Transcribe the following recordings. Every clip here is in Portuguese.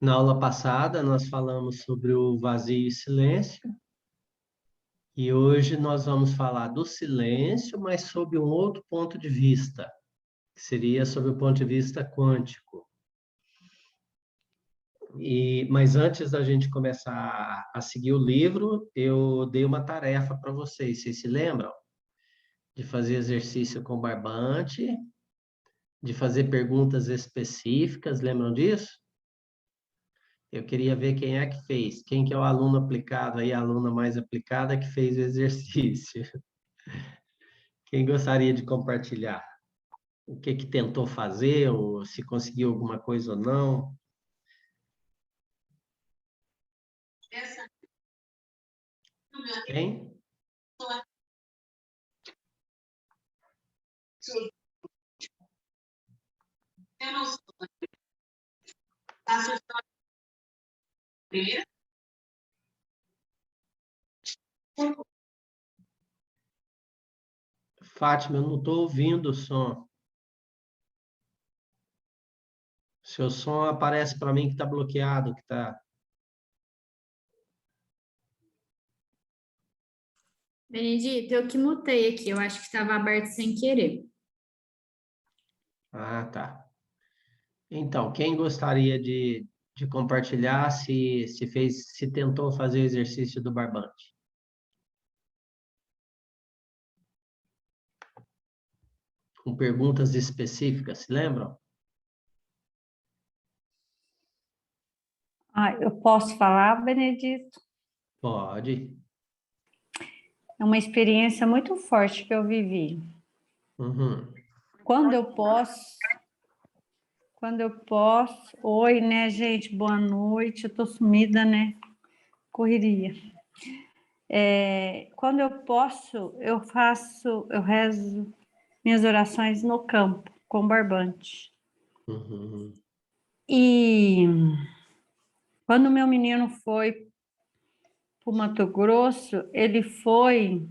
Na aula passada, nós falamos sobre o vazio e silêncio, e hoje nós vamos falar do silêncio, mas sob um outro ponto de vista, que seria sob o ponto de vista quântico. Mas antes da gente começar a seguir o livro, eu dei uma tarefa para vocês. Vocês se lembram? De fazer exercício com barbante, de fazer perguntas específicas, lembram disso? Eu queria ver quem é que fez, quem que é o aluno aplicado aí, a aluna mais aplicada que fez o exercício. Quem gostaria de compartilhar? O que que tentou fazer, ou se conseguiu alguma coisa ou não? Quem? Fátima, eu não estou ouvindo o som. Seu som aparece para mim que está bloqueado, que está... Benedito, eu que mutei aqui, eu acho que estava aberto sem querer. Ah, tá. Então, quem gostaria de compartilhar se tentou fazer o exercício do barbante? Com perguntas específicas, se lembram? Eu posso falar, Benedito? Pode. É uma experiência muito forte que eu vivi. Uhum. Quando eu posso... Oi, né, gente? Boa noite. Eu tô sumida, né? Correria. Quando eu posso, eu rezo minhas orações no campo, com barbante. Uhum. E quando meu menino foi para o Mato Grosso, ele foi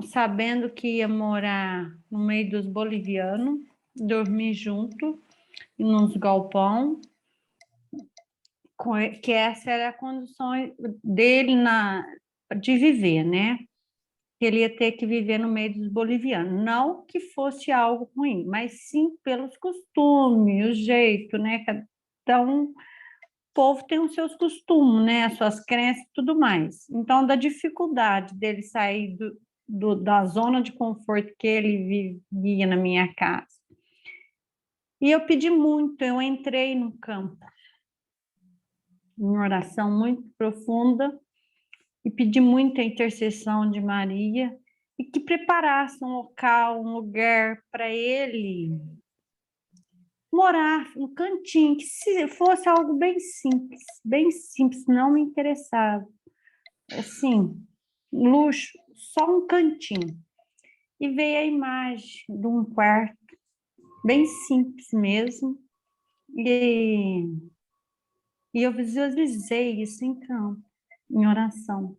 sabendo que ia morar no meio dos bolivianos, dormir junto, nos galpão, que essa era a condição dele de viver, né? Ele ia ter que viver no meio dos bolivianos. Não que fosse algo ruim, mas sim pelos costumes, o jeito, né? Cada povo tem os seus costumes, né? As suas crenças e tudo mais. Então, da dificuldade dele sair da zona de conforto que ele vivia na minha casa. E eu pedi muito, eu entrei no campo, em oração muito profunda, e pedi muito a intercessão de Maria, e que preparasse um local, um lugar para ele morar, um cantinho, que se fosse algo bem simples, não me interessava. Assim, luxo, só um cantinho. E veio a imagem de um quarto, bem simples mesmo, e eu visualizei isso em campo, em oração.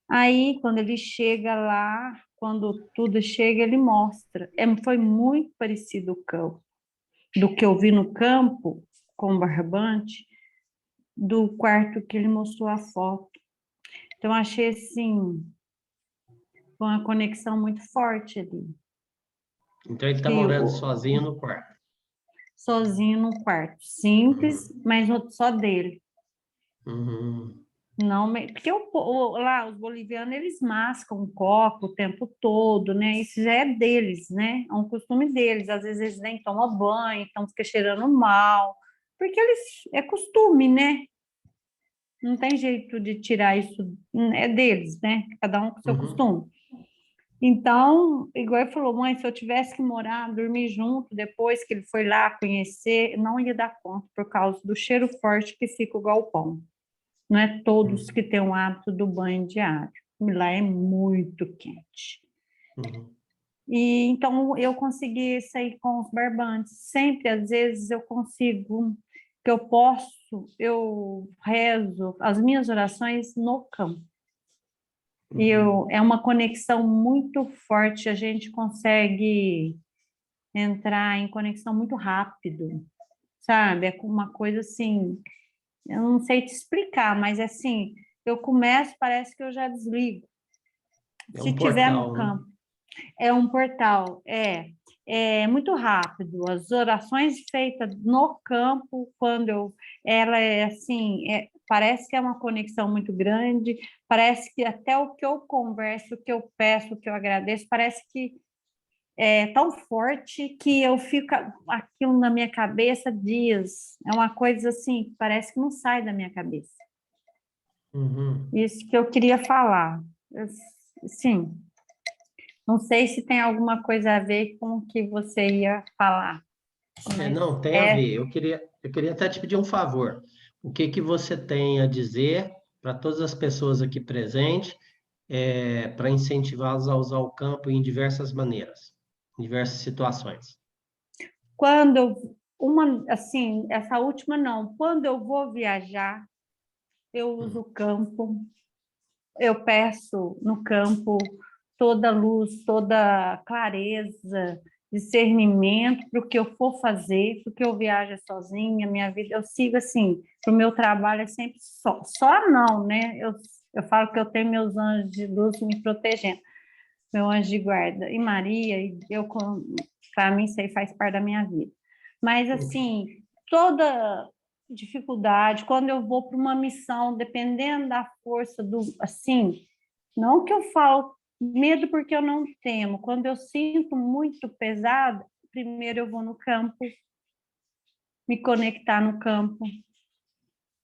Aí, quando ele chega lá, quando tudo chega, ele mostra. Foi muito parecido o campo, do que eu vi no campo, com o barbante, do quarto que ele mostrou a foto. Então, achei, assim, uma conexão muito forte ali. Então, ele está morando sozinho no quarto. Sozinho no quarto, simples, mas só dele. Uhum. Não, porque lá os bolivianos eles mascam o copo o tempo todo, né? Isso já é deles, né? É um costume deles. Às vezes eles nem tomam banho, então fica cheirando mal, porque é costume, né? Não tem jeito de tirar isso, é deles, né? Cada um com seu costume. Então, igual ele falou, mãe, se eu tivesse que morar, dormir junto, depois que ele foi lá conhecer, não ia dar conta por causa do cheiro forte que fica o galpão. Não é todos que têm o hábito do banho diário. Lá é muito quente. Uhum. E então eu consegui sair com os barbantes. Sempre, às vezes, eu consigo, que eu posso, eu rezo as minhas orações no campo. E é uma conexão muito forte, a gente consegue entrar em conexão muito rápido, sabe? É uma coisa assim, eu não sei te explicar, mas assim, eu começo, parece que eu já desligo. É Se um tiver no portal, né? campo. É um portal, é muito rápido. As orações feitas no campo, ela é assim, parece que é uma conexão muito grande, parece que até o que eu converso, o que eu peço, o que eu agradeço, parece que é tão forte que eu fico aquilo na minha cabeça dias. É uma coisa assim, parece que não sai da minha cabeça. Uhum. Isso que eu queria falar. Sim. Não sei se tem alguma coisa a ver com o que você ia falar, mas Não, tem a ver. Eu queria até te pedir um favor. O que que você tem a dizer para todas as pessoas aqui presentes, para incentivá-los a usar o campo em diversas maneiras, em diversas situações? assim, essa última não, quando eu vou viajar, eu uso o campo, eu peço no campo toda luz, toda clareza, discernimento para o que eu for fazer, porque eu viajo sozinha, minha vida, eu sigo assim, o meu trabalho é sempre só não, né? Eu falo que eu tenho meus anjos de luz me protegendo, meu anjo de guarda, e Maria, e para mim isso aí faz parte da minha vida. Mas assim, toda dificuldade, quando eu vou para uma missão, dependendo da força assim, não que eu falo medo porque eu não temo. Quando eu sinto muito pesado, primeiro eu vou no campo, me conectar no campo.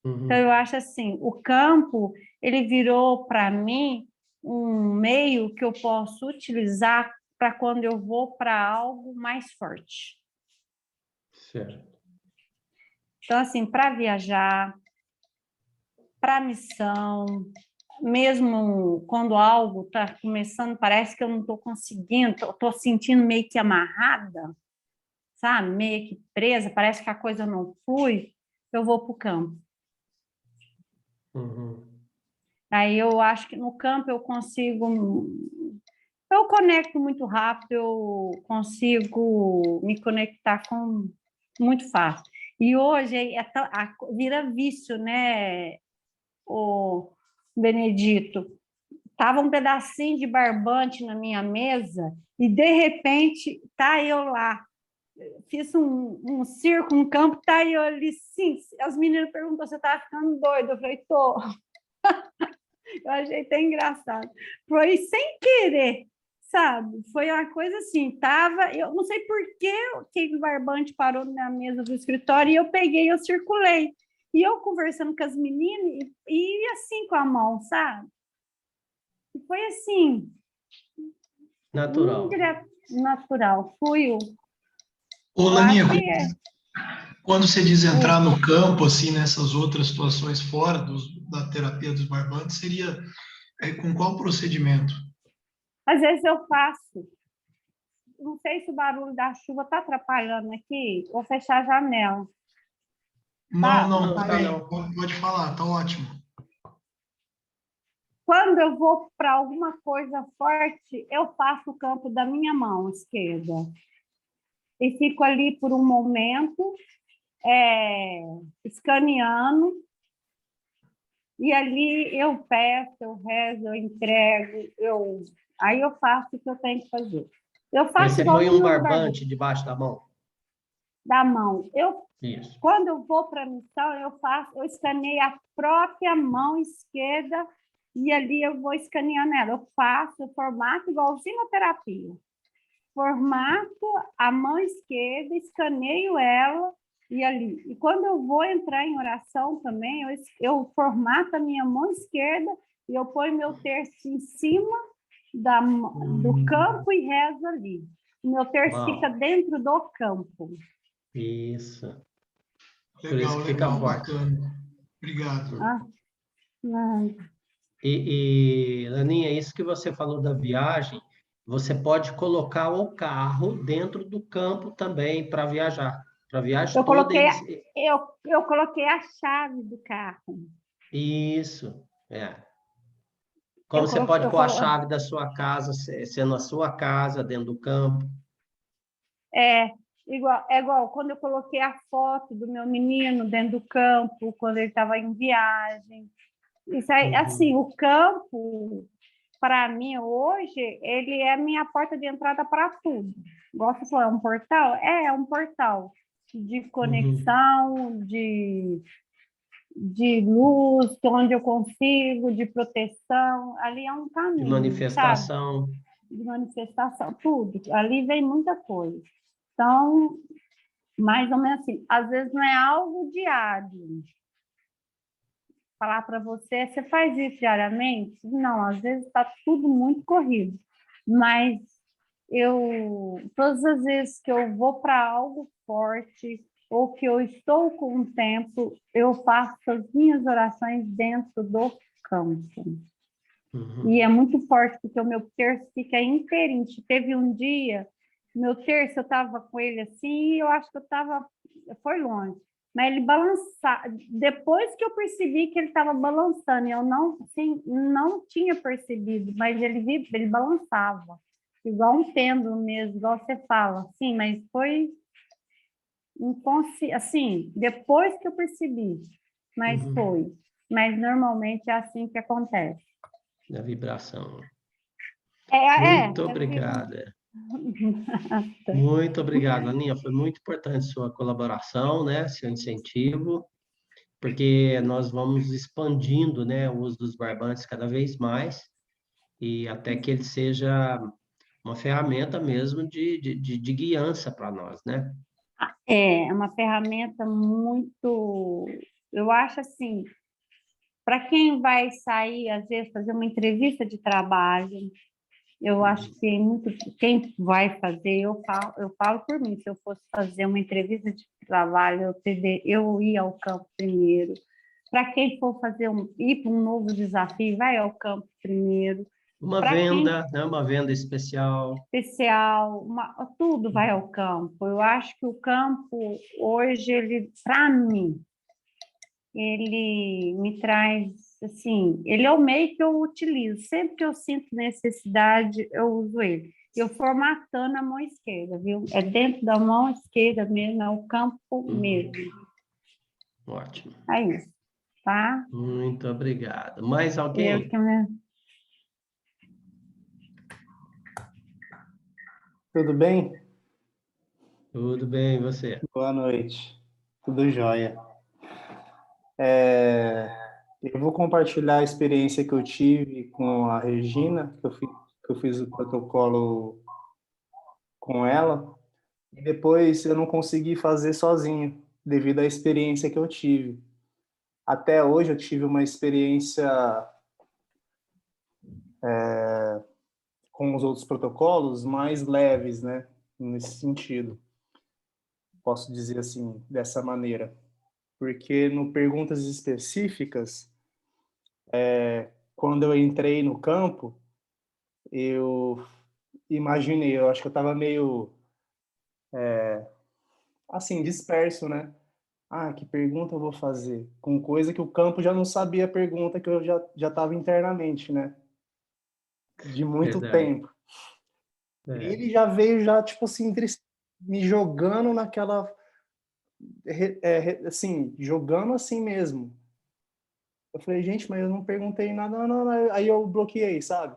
Então, eu Uhum. acho assim, o campo, ele virou para mim um meio que eu posso utilizar para quando eu vou para algo mais forte. Certo. Então, assim, para viajar, para missão, mesmo quando algo está começando, parece que eu não estou conseguindo, estou sentindo meio que amarrada, sabe? Meio que presa, parece que a coisa não flui, eu vou para o campo. Uhum. Aí eu acho que no campo eu conecto muito rápido, eu consigo me conectar com muito fácil. E hoje vira vício, né, o Benedito? Tava um pedacinho de barbante na minha mesa e de repente tá eu lá. Fiz um circo, um campo, tá eu ali, sim. As meninas perguntam se eu tava ficando doida. Eu falei, tô. Eu achei até engraçado. Foi sem querer, sabe? Foi uma coisa assim, eu não sei por que o barbante parou na mesa do escritório e eu peguei, eu circulei. E eu conversando com as meninas e assim com a mão, sabe? E foi assim, Natural. natural. Ô, Eu Laninha, acho que é. quando você diz entrar no campo, assim, nessas outras situações fora da terapia dos barbantes, seria com qual procedimento? Às vezes eu faço. Não sei se o barulho da chuva está atrapalhando aqui. Vou fechar a janela. Não, Tá? não, Não, tá tá bem, não. pode falar, tá ótimo. Quando eu vou para alguma coisa forte, eu faço o campo da minha mão esquerda. E fico ali por um momento, escaneando. E ali eu peço, eu rezo, eu entrego. Aí eu faço o que eu tenho que fazer. Eu Mas faço você põe um igualzinho os barbudos barbante debaixo da mão? da mão. Isso. Quando eu vou para a missão, eu escaneio a própria mão esquerda e ali eu vou escaneando ela. Eu faço o formato igualzinho na terapia. Formato a mão esquerda, escaneio ela e ali. E quando eu vou entrar em oração também, eu formato a minha mão esquerda e eu ponho meu terço em cima do campo e rezo ali. O meu terço fica Uau. dentro do campo. Isso. Por isso Legal, que fica legal, forte. bacana. Obrigado. Ah, não. Laninha, isso que você falou da viagem, você pode colocar o carro dentro do campo também para viajar. Para a viagem Eu toda, coloquei, eles. eu coloquei a chave do carro. Isso. É. Como Eu você coloquei, pode eu pôr a colo... chave da sua casa, sendo a sua casa, dentro do campo. É igual quando eu coloquei a foto do meu menino dentro do campo, quando ele estava em viagem. Isso aí, assim, o campo, para mim, hoje, ele é a minha porta de entrada para tudo. Gosto de falar, é um portal? É um portal de conexão, de luz, onde eu consigo, de proteção. Ali é um De caminho, sabe? manifestação. De manifestação, tudo. Ali vem muita coisa. Então, mais ou menos assim, às vezes não é algo diário. Falar para você faz isso diariamente? Não, às vezes está tudo muito corrido. Mas todas as vezes que eu vou para algo forte ou que eu estou com o tempo, eu faço as minhas orações dentro do campo. E é muito forte, porque o meu terço fica inteirinho. Teve um dia, meu terço, eu estava com ele assim, e eu acho que foi longe. Mas ele balançava, depois que eu percebi que ele estava balançando, eu não tinha percebido, mas ele balançava, igual um pêndulo mesmo, igual você fala, sim, mas foi assim, depois que eu percebi, mas foi. Mas normalmente é assim que acontece. Da vibração. Muito Obrigada. Muito obrigado, Aninha. Foi muito importante sua colaboração, né? Seu incentivo, porque nós vamos expandindo, né, o uso dos barbantes cada vez mais e até que ele seja uma ferramenta mesmo de guiança para nós, né? É uma ferramenta muito, eu acho assim, para quem vai sair, às vezes, fazer uma entrevista de trabalho, eu acho que quem vai fazer, eu falo por mim, se eu fosse fazer uma entrevista de trabalho, eu ia ao campo primeiro. Para quem for ir para um novo desafio, vai ao campo primeiro. Uma Para quem venda, né? Uma venda especial. especial, tudo vai ao campo. Eu acho que o campo, hoje, ele, para mim, ele me traz, assim, ele é o meio que eu utilizo. Sempre que eu sinto necessidade, eu uso ele. Eu formatando a mão esquerda, viu? É dentro da mão esquerda mesmo, é o campo mesmo. Ótimo. É isso, tá? Muito obrigado. Mais Eu alguém? que me... Tudo bem? Tudo bem, e você? Boa noite. Tudo jóia. Eu vou compartilhar a experiência que eu tive com a Regina, que eu fiz o protocolo com ela, e depois eu não consegui fazer sozinho, devido à experiência que eu tive. Até hoje eu tive uma experiência com os outros protocolos mais leves, né? Nesse sentido. Posso dizer assim, dessa maneira. Porque no Perguntas Específicas, quando eu entrei no campo, eu imaginei, eu acho que eu estava meio, assim, disperso, né? Ah, que pergunta eu vou fazer? Com coisa que o campo já não sabia a pergunta que eu já estava internamente, né? De muito Verdade. tempo. É. Ele já veio, já, tipo assim, me jogando naquela, assim, jogando assim mesmo. Eu falei, gente, mas eu não perguntei nada, não, não. Aí eu bloqueei, sabe?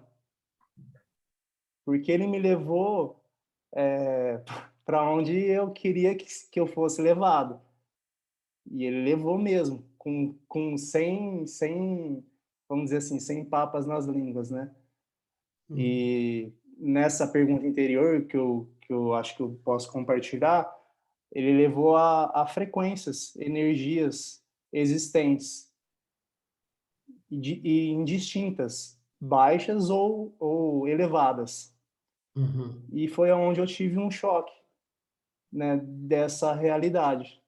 Porque ele me levou para onde eu queria que eu fosse levado. E ele levou mesmo, sem, vamos dizer assim, sem papas nas línguas, né? E nessa pergunta interior que eu acho que eu posso compartilhar, ele levou a frequências, energias existentes e indistintas, baixas ou elevadas. E foi onde eu tive um choque, né, dessa realidade.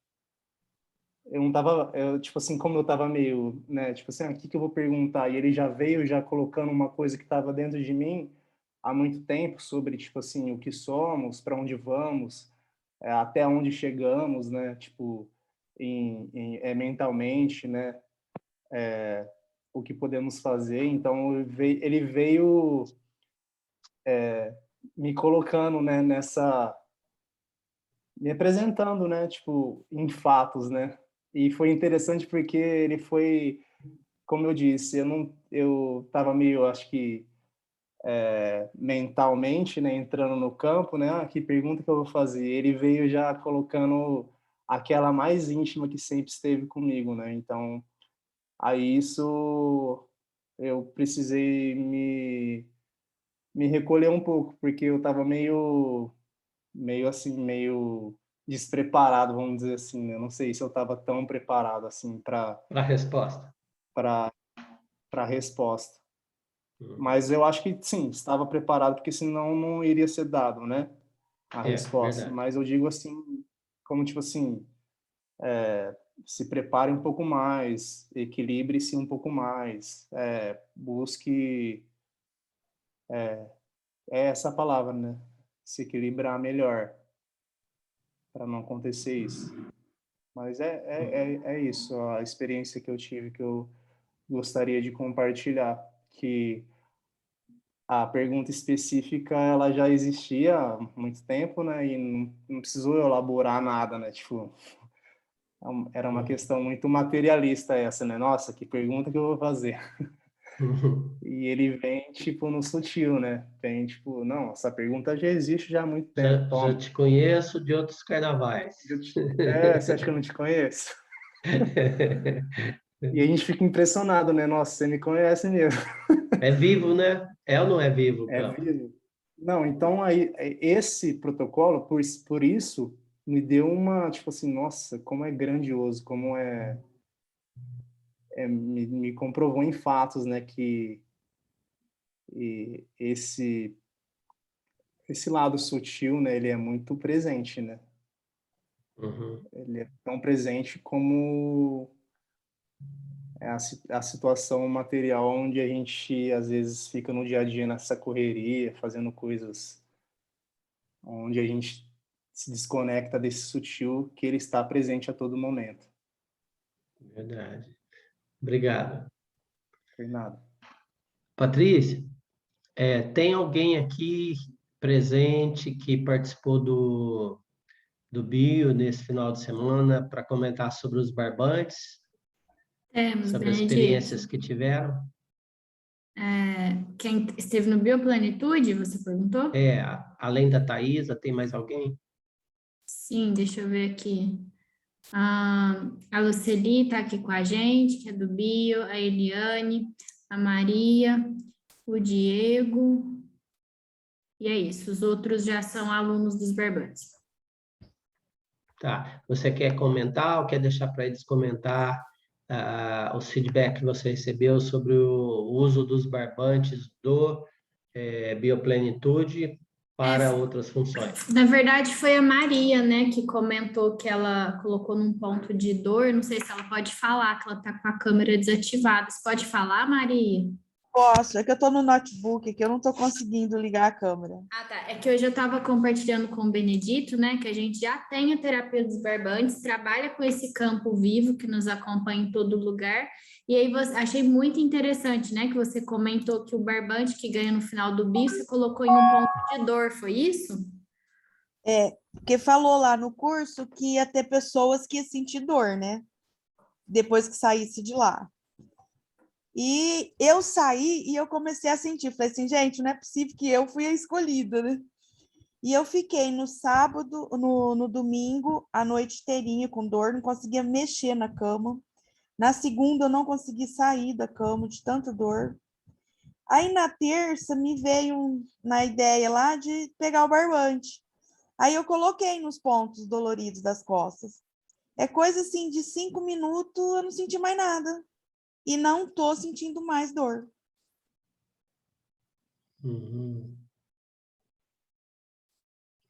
Eu não tava, tipo assim, como eu tava meio, né, tipo assim, o que que eu vou perguntar? E ele já veio já colocando uma coisa que estava dentro de mim há muito tempo sobre, tipo assim, o que somos, para onde vamos, até onde chegamos, né, tipo, mentalmente, né, o que podemos fazer. Então, ele veio me colocando, né, me apresentando, né, tipo, em fatos, né? E foi interessante porque ele foi, como eu disse, eu estava meio, acho que mentalmente, né, entrando no campo, né, que pergunta que eu vou fazer? Ele veio já colocando aquela mais íntima que sempre esteve comigo, né? Então, aí isso eu precisei me recolher um pouco, porque eu estava meio assim, meio despreparado, vamos dizer assim, né? Eu não sei se eu estava tão preparado assim Para a resposta. para a resposta. Uhum. Mas eu acho que sim, estava preparado, porque senão não iria ser dado, né, a resposta. Verdade. Mas eu digo assim, como tipo assim, se prepare um pouco mais, equilibre-se um pouco mais, busque, é essa palavra, né, se equilibrar melhor, para não acontecer isso. Mas é isso, a experiência que eu tive, que eu gostaria de compartilhar, que a pergunta específica, ela já existia há muito tempo, né, e não precisou eu elaborar nada, né, tipo, era uma questão muito materialista essa, né, nossa, que pergunta que eu vou fazer? Uhum. E ele vem, tipo, no sutil, né, vem, tipo, não, essa pergunta já existe já há muito tempo, Já toma. te conheço de outros carnavais. Você acha que eu não te conheço? E a gente fica impressionado, né, nossa, você me conhece mesmo. É vivo, né? É ou não é vivo o É campo? vivo. Não, então aí esse protocolo, por isso, me deu uma, tipo assim, nossa, como é grandioso, como me comprovou em fatos, né, que esse lado sutil, né, ele é muito presente, né? Uhum. Ele é tão presente como a situação material onde a gente às vezes fica no dia a dia nessa correria, fazendo coisas onde a gente se desconecta desse sutil que ele está presente a todo momento. Verdade. Obrigado. Foi nada. Patrícia, tem alguém aqui presente que participou do Bio nesse final de semana para comentar sobre os barbantes, Temos, sobre as Benedito. experiências que tiveram? Quem esteve no Bioplenitude, você perguntou? Além da Thaisa, tem mais alguém? Sim, deixa eu ver aqui. A Luceli está aqui com a gente, que é do Bio, a Eliane, a Maria, o Diego, e é isso. Os outros já são alunos dos Barbantes. Tá. Você quer comentar ou quer deixar para eles comentar os feedback que você recebeu sobre o uso dos barbantes do Bioplenitude para outras funções? Na verdade, foi a Maria, né, que comentou que ela colocou num ponto de dor. Não sei se ela pode falar, que ela está com a câmera desativada. Você pode falar, Maria? Posso, é que eu estou no notebook, que eu não estou conseguindo ligar a câmera. Ah, tá. É que hoje eu estava compartilhando com o Benedito, né, que a gente já tem a terapia dos barbantes, trabalha com esse campo vivo que nos acompanha em todo lugar. E aí achei muito interessante, né, que você comentou que o barbante que ganha no final do bio, você colocou em um ponto de dor, foi isso? Porque falou lá no curso que ia ter pessoas que iam sentir dor, né? Depois que saísse de lá. E eu saí e eu comecei a sentir. Falei assim, gente, não é possível que eu fui a escolhida, né? E eu fiquei no sábado, no domingo, a noite inteirinha com dor, não conseguia mexer na cama. Na segunda, eu não consegui sair da cama de tanta dor. Aí na terça, me veio na ideia lá de pegar o barbante. Aí eu coloquei nos pontos doloridos das costas. É coisa assim de 5 minutos, eu não senti mais nada. E não tô sentindo mais dor. Uhum.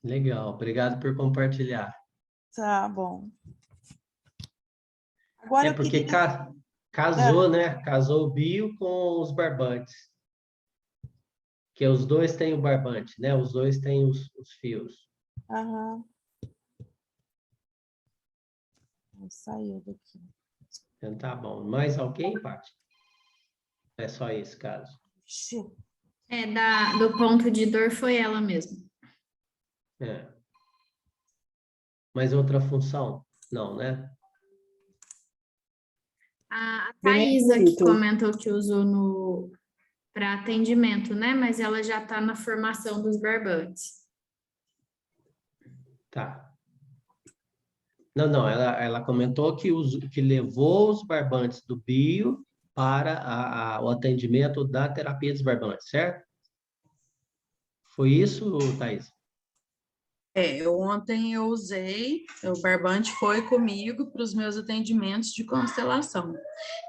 Legal, obrigado por compartilhar. Tá bom. Agora eu Porque queria. casou, né? Casou o Bio com os barbantes. Que os dois têm o barbante, né? Os dois têm os fios. Aham. Saiu daqui. Então tá bom. Mais alguém, Paty? É só esse caso. Do ponto de dor foi ela mesmo. É. mais outra função? Não, né? A Thaisa que comentou que usou para atendimento, né? Mas ela já está na formação dos barbantes. Tá. Não, ela comentou que levou os barbantes do bio para o atendimento da terapia dos barbantes, certo? Foi isso, Thaís? Ontem eu usei, o barbante foi comigo para os meus atendimentos de constelação.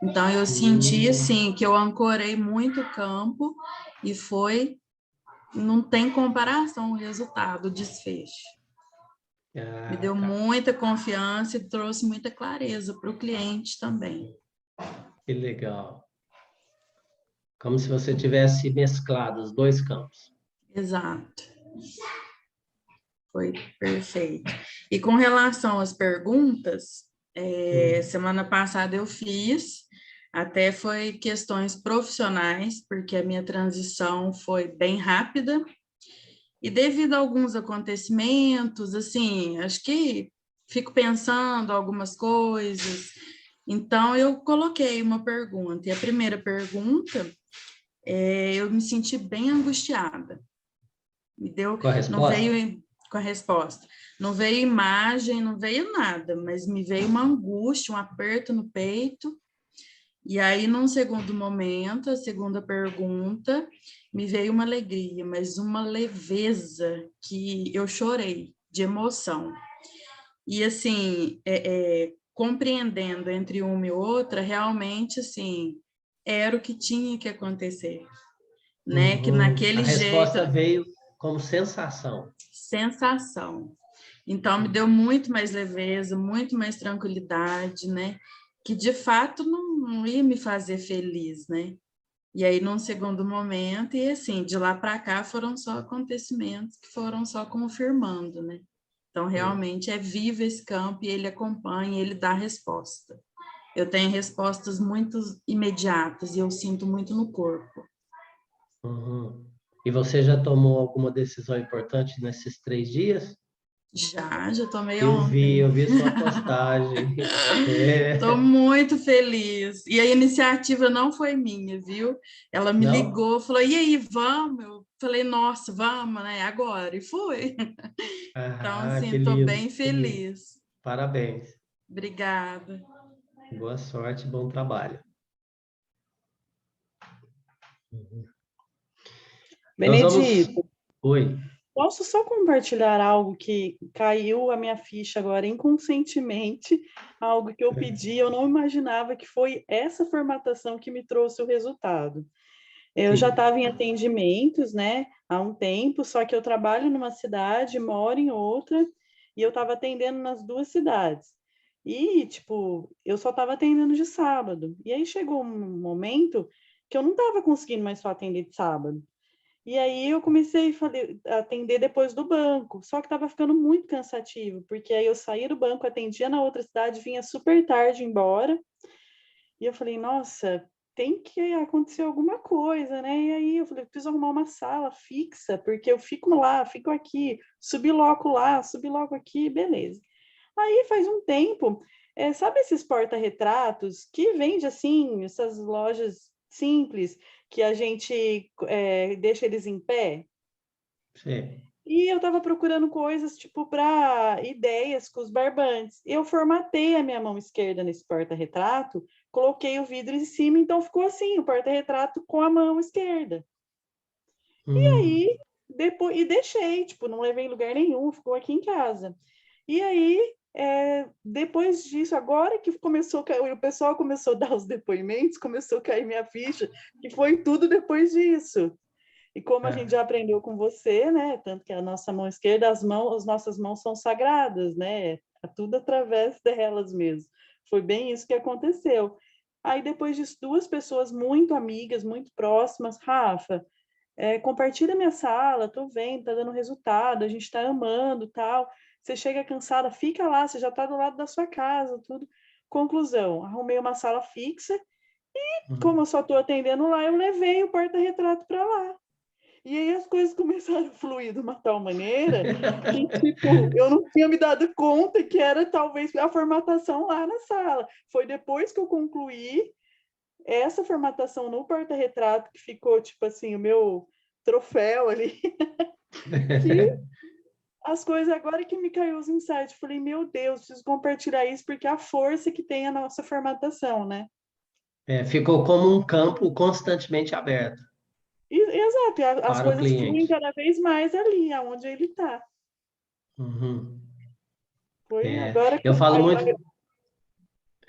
Então, eu senti, assim, que eu ancorei muito o campo e não tem comparação o resultado, o desfecho. Me deu muita confiança e trouxe muita clareza para o cliente também. Que legal. Como se você tivesse mesclado os dois campos. Exato. Foi perfeito. E com relação às perguntas, semana passada eu fiz, até foi questões profissionais, porque a minha transição foi bem rápida, e devido a alguns acontecimentos, assim, acho que fico pensando algumas coisas, então eu coloquei uma pergunta, e a primeira pergunta, eu me senti bem angustiada. Com a Não resposta? veio com a resposta. Não veio imagem, não veio nada, mas me veio uma angústia, um aperto no peito. E aí, num segundo momento, a segunda pergunta, me veio uma alegria, mas uma leveza que eu chorei de emoção. E assim, compreendendo entre uma e outra, realmente assim, era o que tinha que acontecer, né? Que naquele A resposta jeito, veio como sensação. sensação. Então, me deu muito mais leveza, muito mais tranquilidade, né? Que, de fato, não ia me fazer feliz, né? E aí, num segundo momento, e assim, de lá para cá foram só acontecimentos que foram só confirmando, né? Então, realmente, é vivo esse campo e ele acompanha, ele dá resposta. Eu tenho respostas muito imediatas e eu sinto muito no corpo. E você já tomou alguma decisão importante nesses 3 dias? Já tomei Eu ontem. vi sua postagem. Estou muito feliz. E a iniciativa não foi minha, viu? Ela me Não? ligou, falou, e aí, vamos? Eu falei, nossa, vamos, né? Agora. E fui. Então, assim, Que estou lindo, bem que lindo. feliz. Parabéns. Obrigada. Boa sorte, bom trabalho. Benedito, Oi. posso só compartilhar algo que caiu a minha ficha agora inconscientemente, algo que eu pedi, eu não imaginava que foi essa formatação que me trouxe o resultado. Eu já estava em atendimentos, né, há um tempo, só que eu trabalho numa cidade, moro em outra, e eu estava atendendo nas 2 cidades. E, tipo, eu só estava atendendo de sábado. E aí chegou um momento que eu não estava conseguindo mais só atender de sábado. E aí eu comecei a atender depois do banco, só que estava ficando muito cansativo, porque aí eu saía do banco, atendia na outra cidade, vinha super tarde embora, e eu falei, nossa, tem que acontecer alguma coisa, né? E aí eu falei, preciso arrumar uma sala fixa, porque eu fico lá, fico aqui, subloco lá, subloco aqui, beleza. Aí faz um tempo, sabe esses porta-retratos que vende assim, essas lojas simples, que a gente deixa eles em pé? Sim. E eu estava procurando coisas, tipo, para ideias com os barbantes. Eu formatei a minha mão esquerda nesse porta-retrato, coloquei o vidro em cima, então ficou assim, o porta-retrato com a mão esquerda. E aí, depois, e deixei, tipo, não levei em lugar nenhum, ficou aqui em casa. E aí, depois disso, agora que começou, o pessoal começou a dar os depoimentos, começou a cair minha ficha, que foi tudo depois disso. E como a gente já aprendeu com você, né? Tanto que a nossa mão esquerda, as nossas mãos são sagradas, né? É tudo através delas mesmo. Foi bem isso que aconteceu. Aí, depois disso, 2 pessoas muito amigas, muito próximas, Rafa, compartilha minha sala, tô vendo, tá dando resultado, a gente tá amando, tal. Você chega cansada, fica lá, você já tá do lado da sua casa, tudo. Conclusão, arrumei uma sala fixa e, como eu só tô atendendo lá, eu levei o porta-retrato para lá. E aí as coisas começaram a fluir de uma tal maneira que, tipo, eu não tinha me dado conta que era talvez a formatação lá na sala. Foi depois que eu concluí essa formatação no porta-retrato que ficou, tipo assim, o meu troféu ali, que as coisas agora que me caiu os insights. Falei, meu Deus, preciso compartilhar isso, porque a força que tem a nossa formatação, né? Ficou como um campo constantemente aberto Exato, as para o coisas fluem cliente. cada vez mais ali, aonde ele está. Uhum. Foi É, agora que eu falo muito, agora,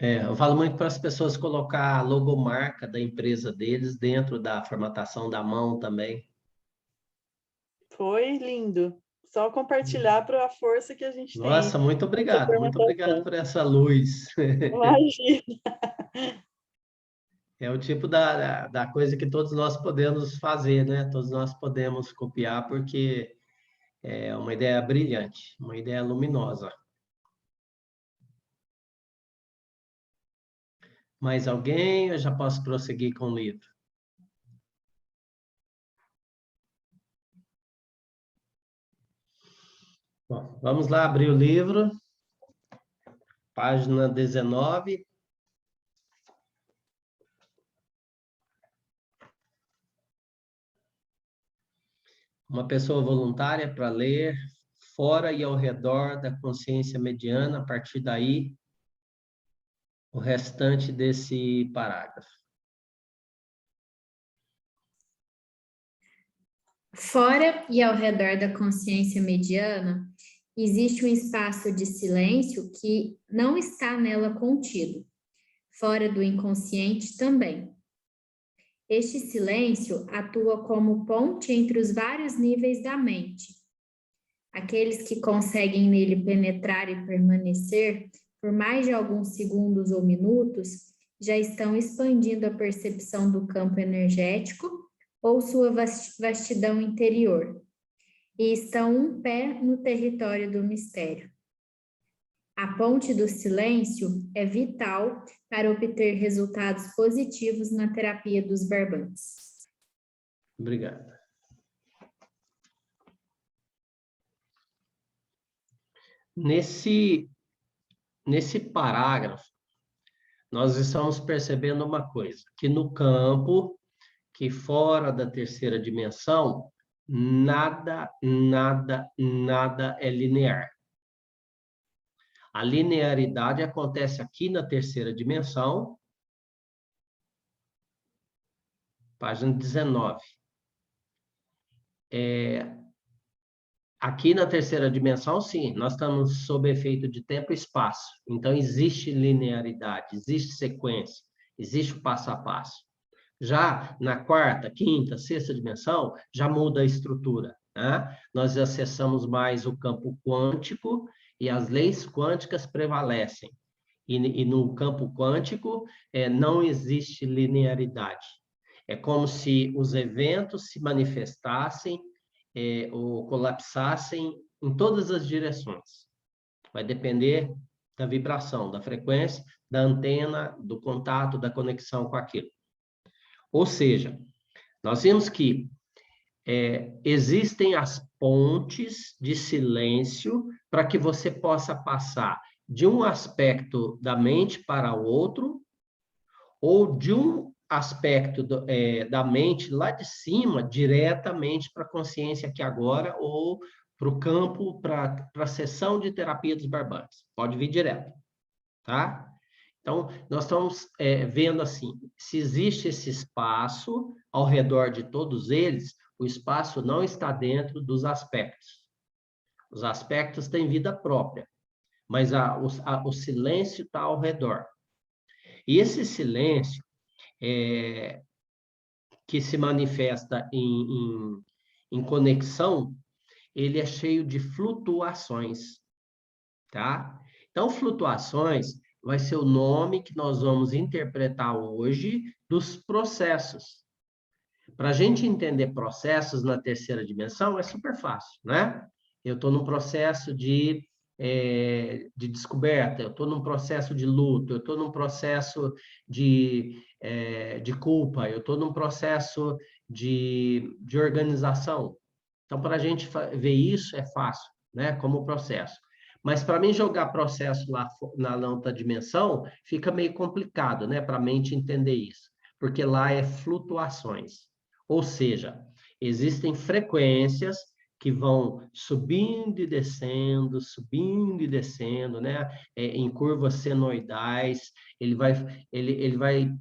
eu falo muito para as pessoas colocar a logomarca da empresa deles dentro da formatação da mão também. foi lindo. Só compartilhar para a força que a gente tem Nossa, nessa muito obrigado fermentação. por essa luz. Imagina. É o tipo da coisa que todos nós podemos fazer, né? Todos nós podemos copiar, porque é uma ideia brilhante, uma ideia luminosa. Mais alguém? Eu já posso prosseguir com o livro. Bom, vamos lá abrir o livro, página 19. Uma pessoa voluntária para ler fora e ao redor da consciência mediana, a partir daí, o restante desse parágrafo. Fora e ao redor da consciência mediana, existe um espaço de silêncio que não está nela contido. Fora do inconsciente também. Este silêncio atua como ponte entre os vários níveis da mente. Aqueles que conseguem nele penetrar e permanecer por mais de alguns segundos ou minutos já estão expandindo a percepção do campo energético ou sua vastidão interior, e estão um pé no território do mistério. A ponte do silêncio é vital para obter resultados positivos na terapia dos barbantes. Obrigado. Nesse parágrafo, nós estamos percebendo uma coisa, que no campo, que fora da terceira dimensão, nada é linear. A linearidade acontece aqui na terceira dimensão, página 19. Aqui na terceira dimensão, sim, nós estamos sob efeito de tempo e espaço. Então, existe linearidade, existe sequência, existe o passo a passo. Já na quarta, quinta, sexta dimensão, já muda a estrutura, né? Nós acessamos mais o campo quântico e as leis quânticas prevalecem. E no campo quântico não existe linearidade. É como se os eventos se manifestassem ou colapsassem em todas as direções. Vai depender da vibração, da frequência, da antena, do contato, da conexão com aquilo. Ou seja, nós vimos que existem as pontes de silêncio para que você possa passar de um aspecto da mente para o outro, ou de um aspecto da mente lá de cima, diretamente para a consciência aqui agora, ou para o campo, para a sessão de terapia dos barbantes. Pode vir direto, tá? Então, nós estamos vendo assim, se existe esse espaço ao redor de todos eles, o espaço não está dentro dos aspectos. Os aspectos têm vida própria, mas o silêncio está ao redor. E esse silêncio que se manifesta em conexão, ele é cheio de flutuações, tá? Então, flutuações vai ser o nome que nós vamos interpretar hoje dos processos. Para a gente entender processos na terceira dimensão, é super fácil, né? Eu estou num processo de descoberta, eu estou num processo de luto, eu estou num processo de culpa, eu estou num processo de organização. Então, para a gente ver isso é fácil, né? Como processo. Mas para mim jogar processo lá na outra dimensão, fica meio complicado, né? Para a mente entender isso. Porque lá é flutuações. Ou seja, existem frequências que vão subindo e descendo, né? Em curvas senoidais, ele vai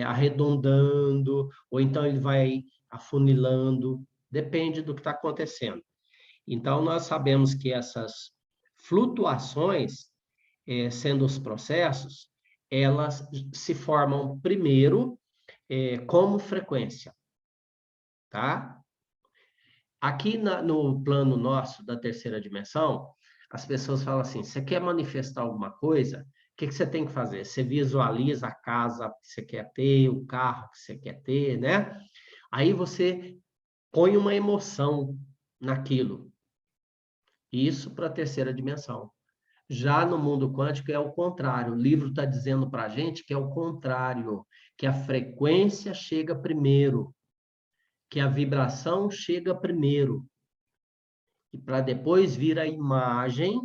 arredondando, ou então ele vai afunilando, depende do que está acontecendo. Então, nós sabemos que essas flutuações, sendo os processos, elas se formam primeiro como frequência, tá? Aqui no plano nosso da terceira dimensão, as pessoas falam assim, você quer manifestar alguma coisa? O que você tem que fazer? Você visualiza a casa que você quer ter, o carro que você quer ter, né? Aí você põe uma emoção naquilo. Isso para a terceira dimensão. Já no mundo quântico é o contrário. O livro está dizendo para a gente que é o contrário, que a frequência chega primeiro, que a vibração chega primeiro, e para depois vir a imagem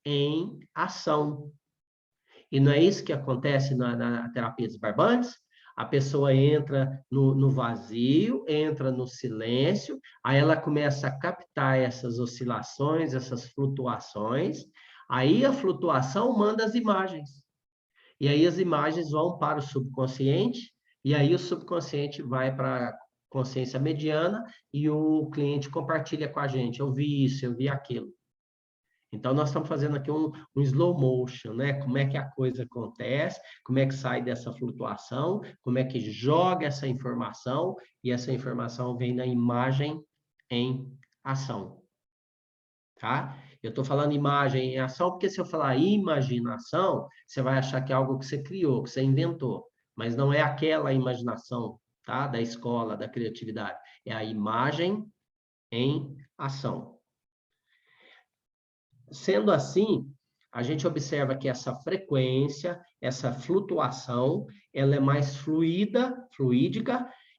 em ação. E não é isso que acontece na terapia dos barbantes? A pessoa entra no vazio, entra no silêncio, aí ela começa a captar essas oscilações, essas flutuações, aí a flutuação manda as imagens. E aí as imagens vão para o subconsciente, e aí o subconsciente vai para a consciência mediana, e o cliente compartilha com a gente, eu vi isso, eu vi aquilo. Então, nós estamos fazendo aqui um slow motion, né? Como é que a coisa acontece, como é que sai dessa flutuação, como é que joga essa informação, e essa informação vem na imagem em ação, tá? Eu estou falando imagem em ação, porque se eu falar imaginação, você vai achar que é algo que você criou, que você inventou, mas não é aquela imaginação, tá? Da escola, da criatividade. É a imagem em ação. Sendo assim, a gente observa que essa frequência, essa flutuação, ela é mais fluídica,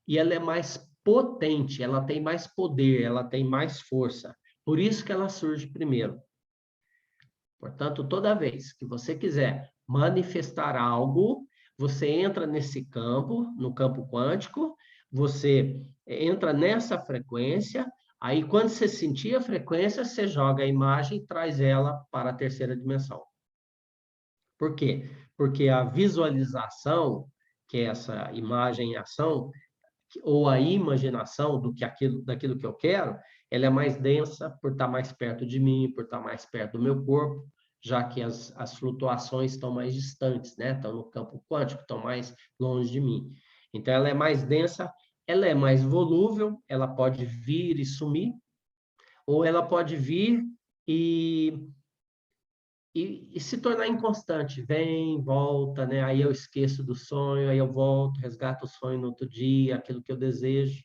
e ela é mais potente, ela tem mais poder, ela tem mais força. Por isso que ela surge primeiro. Portanto, toda vez que você quiser manifestar algo, você entra nesse campo, no campo quântico, você entra nessa frequência. Aí, quando você sentir a frequência, você joga a imagem e traz ela para a terceira dimensão. Por quê? Porque a visualização, que é essa imagem em ação, ou a imaginação daquilo que eu quero, ela é mais densa por estar mais perto de mim, por estar mais perto do meu corpo, já que as flutuações estão mais distantes, né? Estão no campo quântico, estão mais longe de mim. Então, ela é mais densa, ela é mais volúvel, ela pode vir e sumir, ou ela pode vir e se tornar inconstante. Vem, volta, né? Aí eu esqueço do sonho, aí eu volto, resgato o sonho no outro dia, aquilo que eu desejo,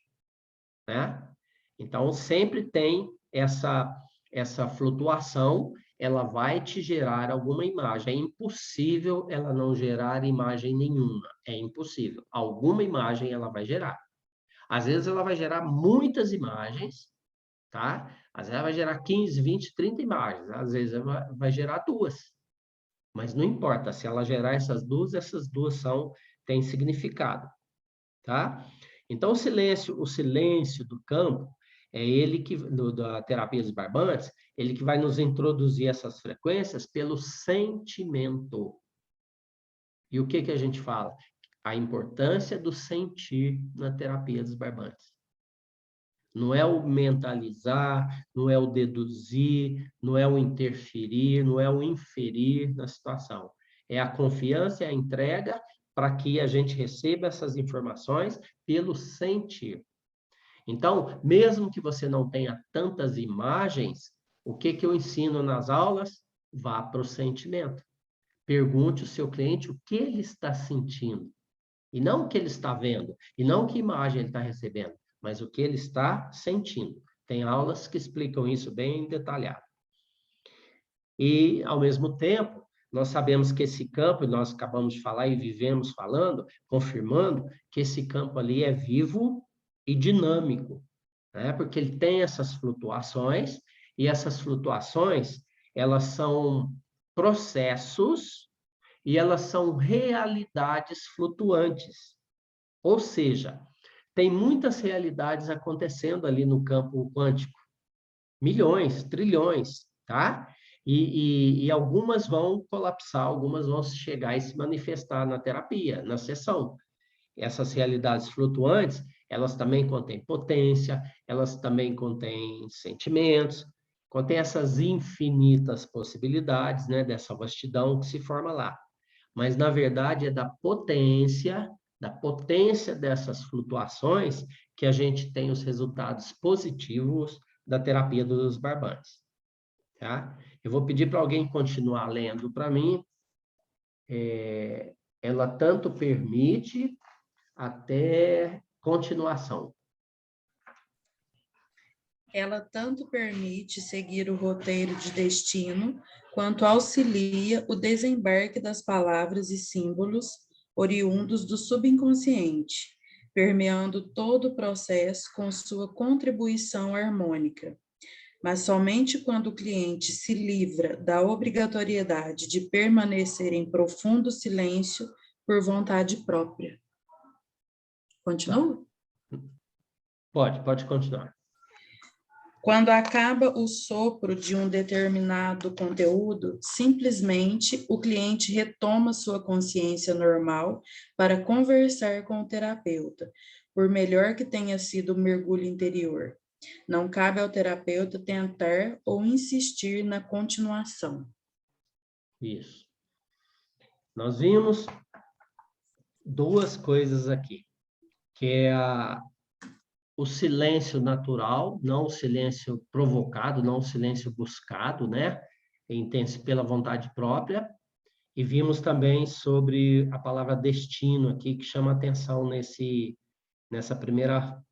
né? Então, sempre tem essa flutuação, ela vai te gerar alguma imagem. É impossível ela não gerar imagem nenhuma. É impossível. Alguma imagem ela vai gerar. Às vezes ela vai gerar muitas imagens, tá? Às vezes ela vai gerar 15, 20, 30 imagens. Às vezes ela vai gerar 2. Mas não importa, se ela gerar essas duas têm significado, tá? Então, o silêncio do campo, é ele que, da terapia dos barbantes, ele que vai nos introduzir essas frequências pelo sentimento. E o que a gente fala? A importância do sentir na terapia dos barbantes. Não é o mentalizar, não é o deduzir, não é o interferir, não é o inferir na situação. É a confiança e a entrega para que a gente receba essas informações pelo sentir. Então, mesmo que você não tenha tantas imagens, o que eu ensino nas aulas? Vá para o sentimento. Pergunte ao seu cliente o que ele está sentindo. E não o que ele está vendo, e não que imagem ele está recebendo, mas o que ele está sentindo. Tem aulas que explicam isso bem detalhado. E, ao mesmo tempo, nós sabemos que esse campo, nós acabamos de falar e vivemos falando, confirmando que esse campo ali é vivo e dinâmico, né? Porque ele tem essas flutuações, e essas flutuações, elas são processos e elas são realidades flutuantes. Ou seja, tem muitas realidades acontecendo ali no campo quântico. Milhões, trilhões, tá? E algumas vão colapsar, algumas vão chegar e se manifestar na terapia, na sessão. Essas realidades flutuantes, elas também contêm potência, elas também contêm sentimentos, contêm essas infinitas possibilidades, né, dessa vastidão que se forma lá. Mas, na verdade, é da potência dessas flutuações que a gente tem os resultados positivos da terapia dos barbantes. Tá? Eu vou pedir para alguém continuar lendo para mim. Ela tanto permite até continuação. Ela tanto permite seguir o roteiro de destino, quanto auxilia o desembarque das palavras e símbolos oriundos do subconsciente, permeando todo o processo com sua contribuição harmônica. Mas somente quando o cliente se livra da obrigatoriedade de permanecer em profundo silêncio por vontade própria. Continua? Pode continuar. Quando acaba o sopro de um determinado conteúdo, simplesmente o cliente retoma sua consciência normal para conversar com o terapeuta, por melhor que tenha sido o mergulho interior. Não cabe ao terapeuta tentar ou insistir na continuação. Isso. Nós vimos duas coisas aqui, que é o silêncio natural, não o silêncio provocado, não o silêncio buscado, né? Intenso pela vontade própria. E vimos também sobre a palavra destino aqui, que chama atenção nessa primeira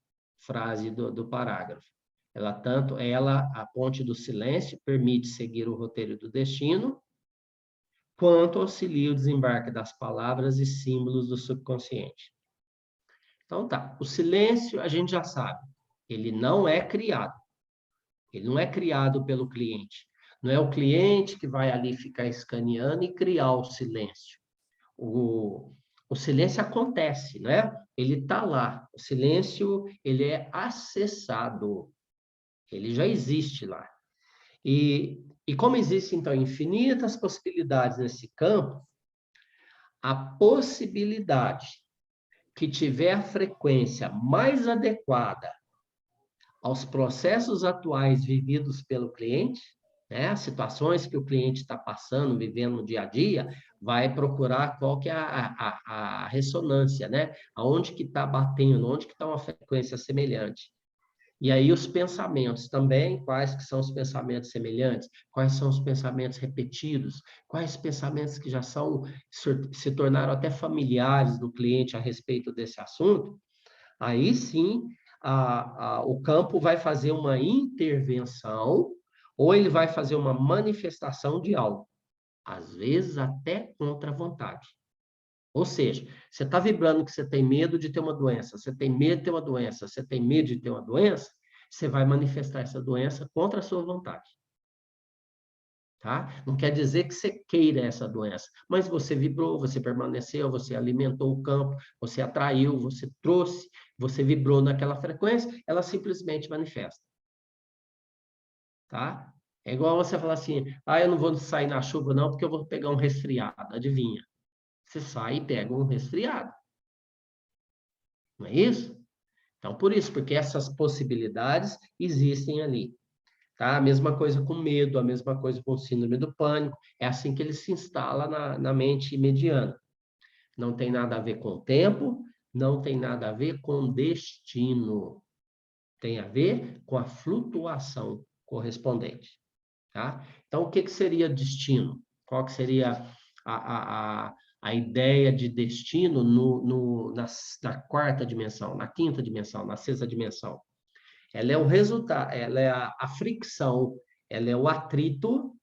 frase do parágrafo. Ela, a ponte do silêncio, permite seguir o roteiro do destino, quanto auxilia o desembarque das palavras e símbolos do subconsciente. Então tá, o silêncio a gente já sabe, ele não é criado. Ele não é criado pelo cliente. Não é o cliente que vai ali ficar escaneando e criar o silêncio. O silêncio acontece, né? Ele está lá. O silêncio, ele é acessado. Ele já existe lá. E como existem, então, infinitas possibilidades nesse campo, a possibilidade que tiver a frequência mais adequada aos processos atuais vividos pelo cliente, né, as situações que o cliente está passando, vivendo no dia a dia, vai procurar qual que é a ressonância, né? Aonde que está batendo, onde que está uma frequência semelhante. E aí os pensamentos também, quais que são os pensamentos semelhantes, quais são os pensamentos repetidos, quais pensamentos que já se tornaram até familiares do cliente a respeito desse assunto, aí sim o campo vai fazer uma intervenção ou ele vai fazer uma manifestação de algo, às vezes até contra a vontade. Ou seja, você está vibrando que você tem medo de ter uma doença, você tem medo de ter uma doença, você tem medo de ter uma doença, você vai manifestar essa doença contra a sua vontade. Tá? Não quer dizer que você queira essa doença, mas você vibrou, você permaneceu, você alimentou o campo, você atraiu, você trouxe, você vibrou naquela frequência, ela simplesmente manifesta. Tá? É igual você falar assim, eu não vou sair na chuva não, porque eu vou pegar um resfriado, adivinha? Você sai e pega um resfriado. Não é isso? Então, por isso, porque essas possibilidades existem ali. Tá? A mesma coisa com medo, a mesma coisa com síndrome do pânico. É assim que ele se instala na mente mediana. Não tem nada a ver com o tempo, não tem nada a ver com destino. Tem a ver com a flutuação correspondente. Tá? Então, o que seria destino? Qual que seria a ideia de destino na quarta dimensão, na quinta dimensão, na sexta dimensão? Ela é o resultado, ela é a fricção, ela é o atrito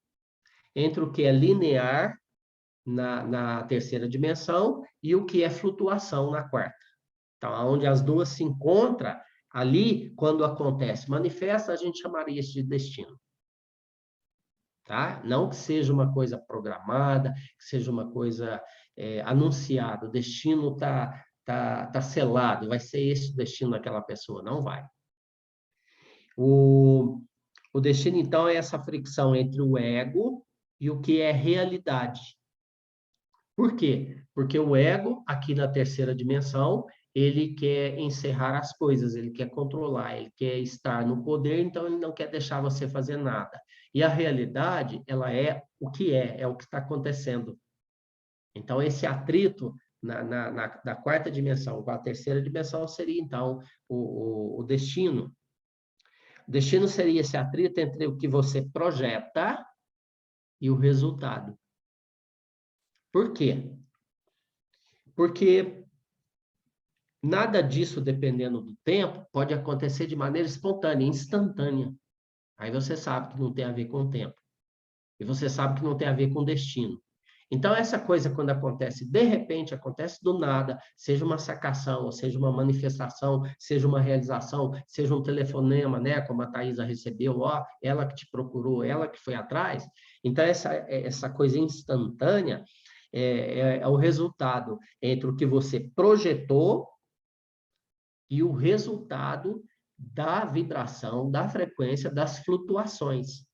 entre o que é linear na terceira dimensão e o que é flutuação na quarta. Então, onde as duas se encontram, ali, quando acontece, manifesta, a gente chamaria isso de destino. Tá? Não que seja uma coisa programada, que seja uma coisa anunciada, o destino tá selado, vai ser esse o destino daquela pessoa, não vai. O destino, então, é essa fricção entre o ego e o que é realidade. Por quê? Porque o ego, aqui na terceira dimensão, ele quer encerrar as coisas, ele quer controlar, ele quer estar no poder, então ele não quer deixar você fazer nada. E a realidade, ela é o que é o que está acontecendo. Então, esse atrito da quarta dimensão com a terceira dimensão seria, então, o destino. O destino seria esse atrito entre o que você projeta e o resultado. Por quê? Porque nada disso, dependendo do tempo, pode acontecer de maneira espontânea, instantânea. Aí você sabe que não tem a ver com o tempo. E você sabe que não tem a ver com o destino. Então, essa coisa, quando acontece de repente, acontece do nada, seja uma sacação, ou seja uma manifestação, seja uma realização, seja um telefonema, né? Como a Thaisa recebeu, ó, ela que te procurou, ela que foi atrás. Então, essa coisa instantânea é o resultado entre o que você projetou e o resultado da vibração, da frequência, das flutuações.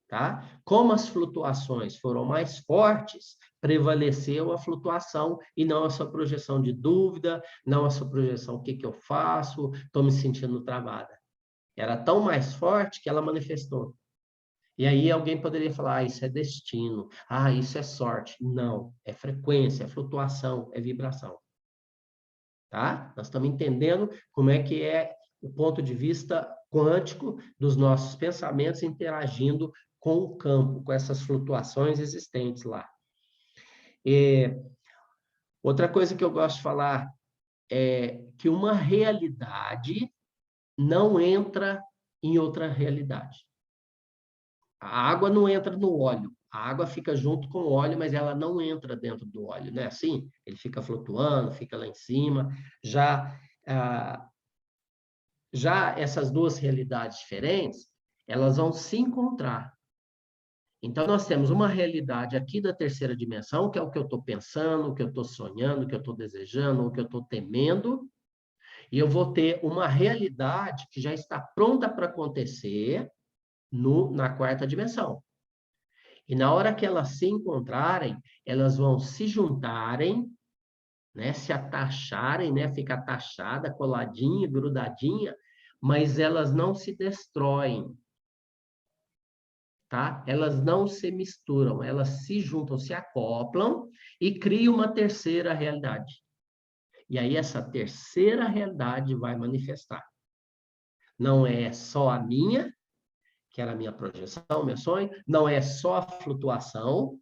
Tá? Como as flutuações foram mais fortes, prevaleceu a flutuação e não a sua projeção de dúvida, não a sua projeção, o que eu faço, estou me sentindo travada. Era tão mais forte que ela manifestou. E aí alguém poderia falar, isso é destino, isso é sorte. Não, é frequência, é flutuação, é vibração. Tá? Nós estamos entendendo como é que é o ponto de vista quântico dos nossos pensamentos interagindo com o campo, com essas flutuações existentes lá. Outra coisa que eu gosto de falar é que uma realidade não entra em outra realidade. A água não entra no óleo. A água fica junto com o óleo, mas ela não entra dentro do óleo, não é assim? Ele fica flutuando, fica lá em cima. Já essas duas realidades diferentes, elas vão se encontrar. Então, nós temos uma realidade aqui da terceira dimensão, que é o que eu estou pensando, o que eu estou sonhando, o que eu estou desejando, o que eu estou temendo, e eu vou ter uma realidade que já está pronta para acontecer na quarta dimensão. E na hora que elas se encontrarem, elas vão se juntarem, né, se atacharem, né, fica atachada, coladinha, grudadinha, mas elas não se destroem. Tá? Elas não se misturam, elas se juntam, se acoplam e criam uma terceira realidade. E aí essa terceira realidade vai manifestar. Não é só a minha, que era a minha projeção, meu sonho, não é só a flutuação,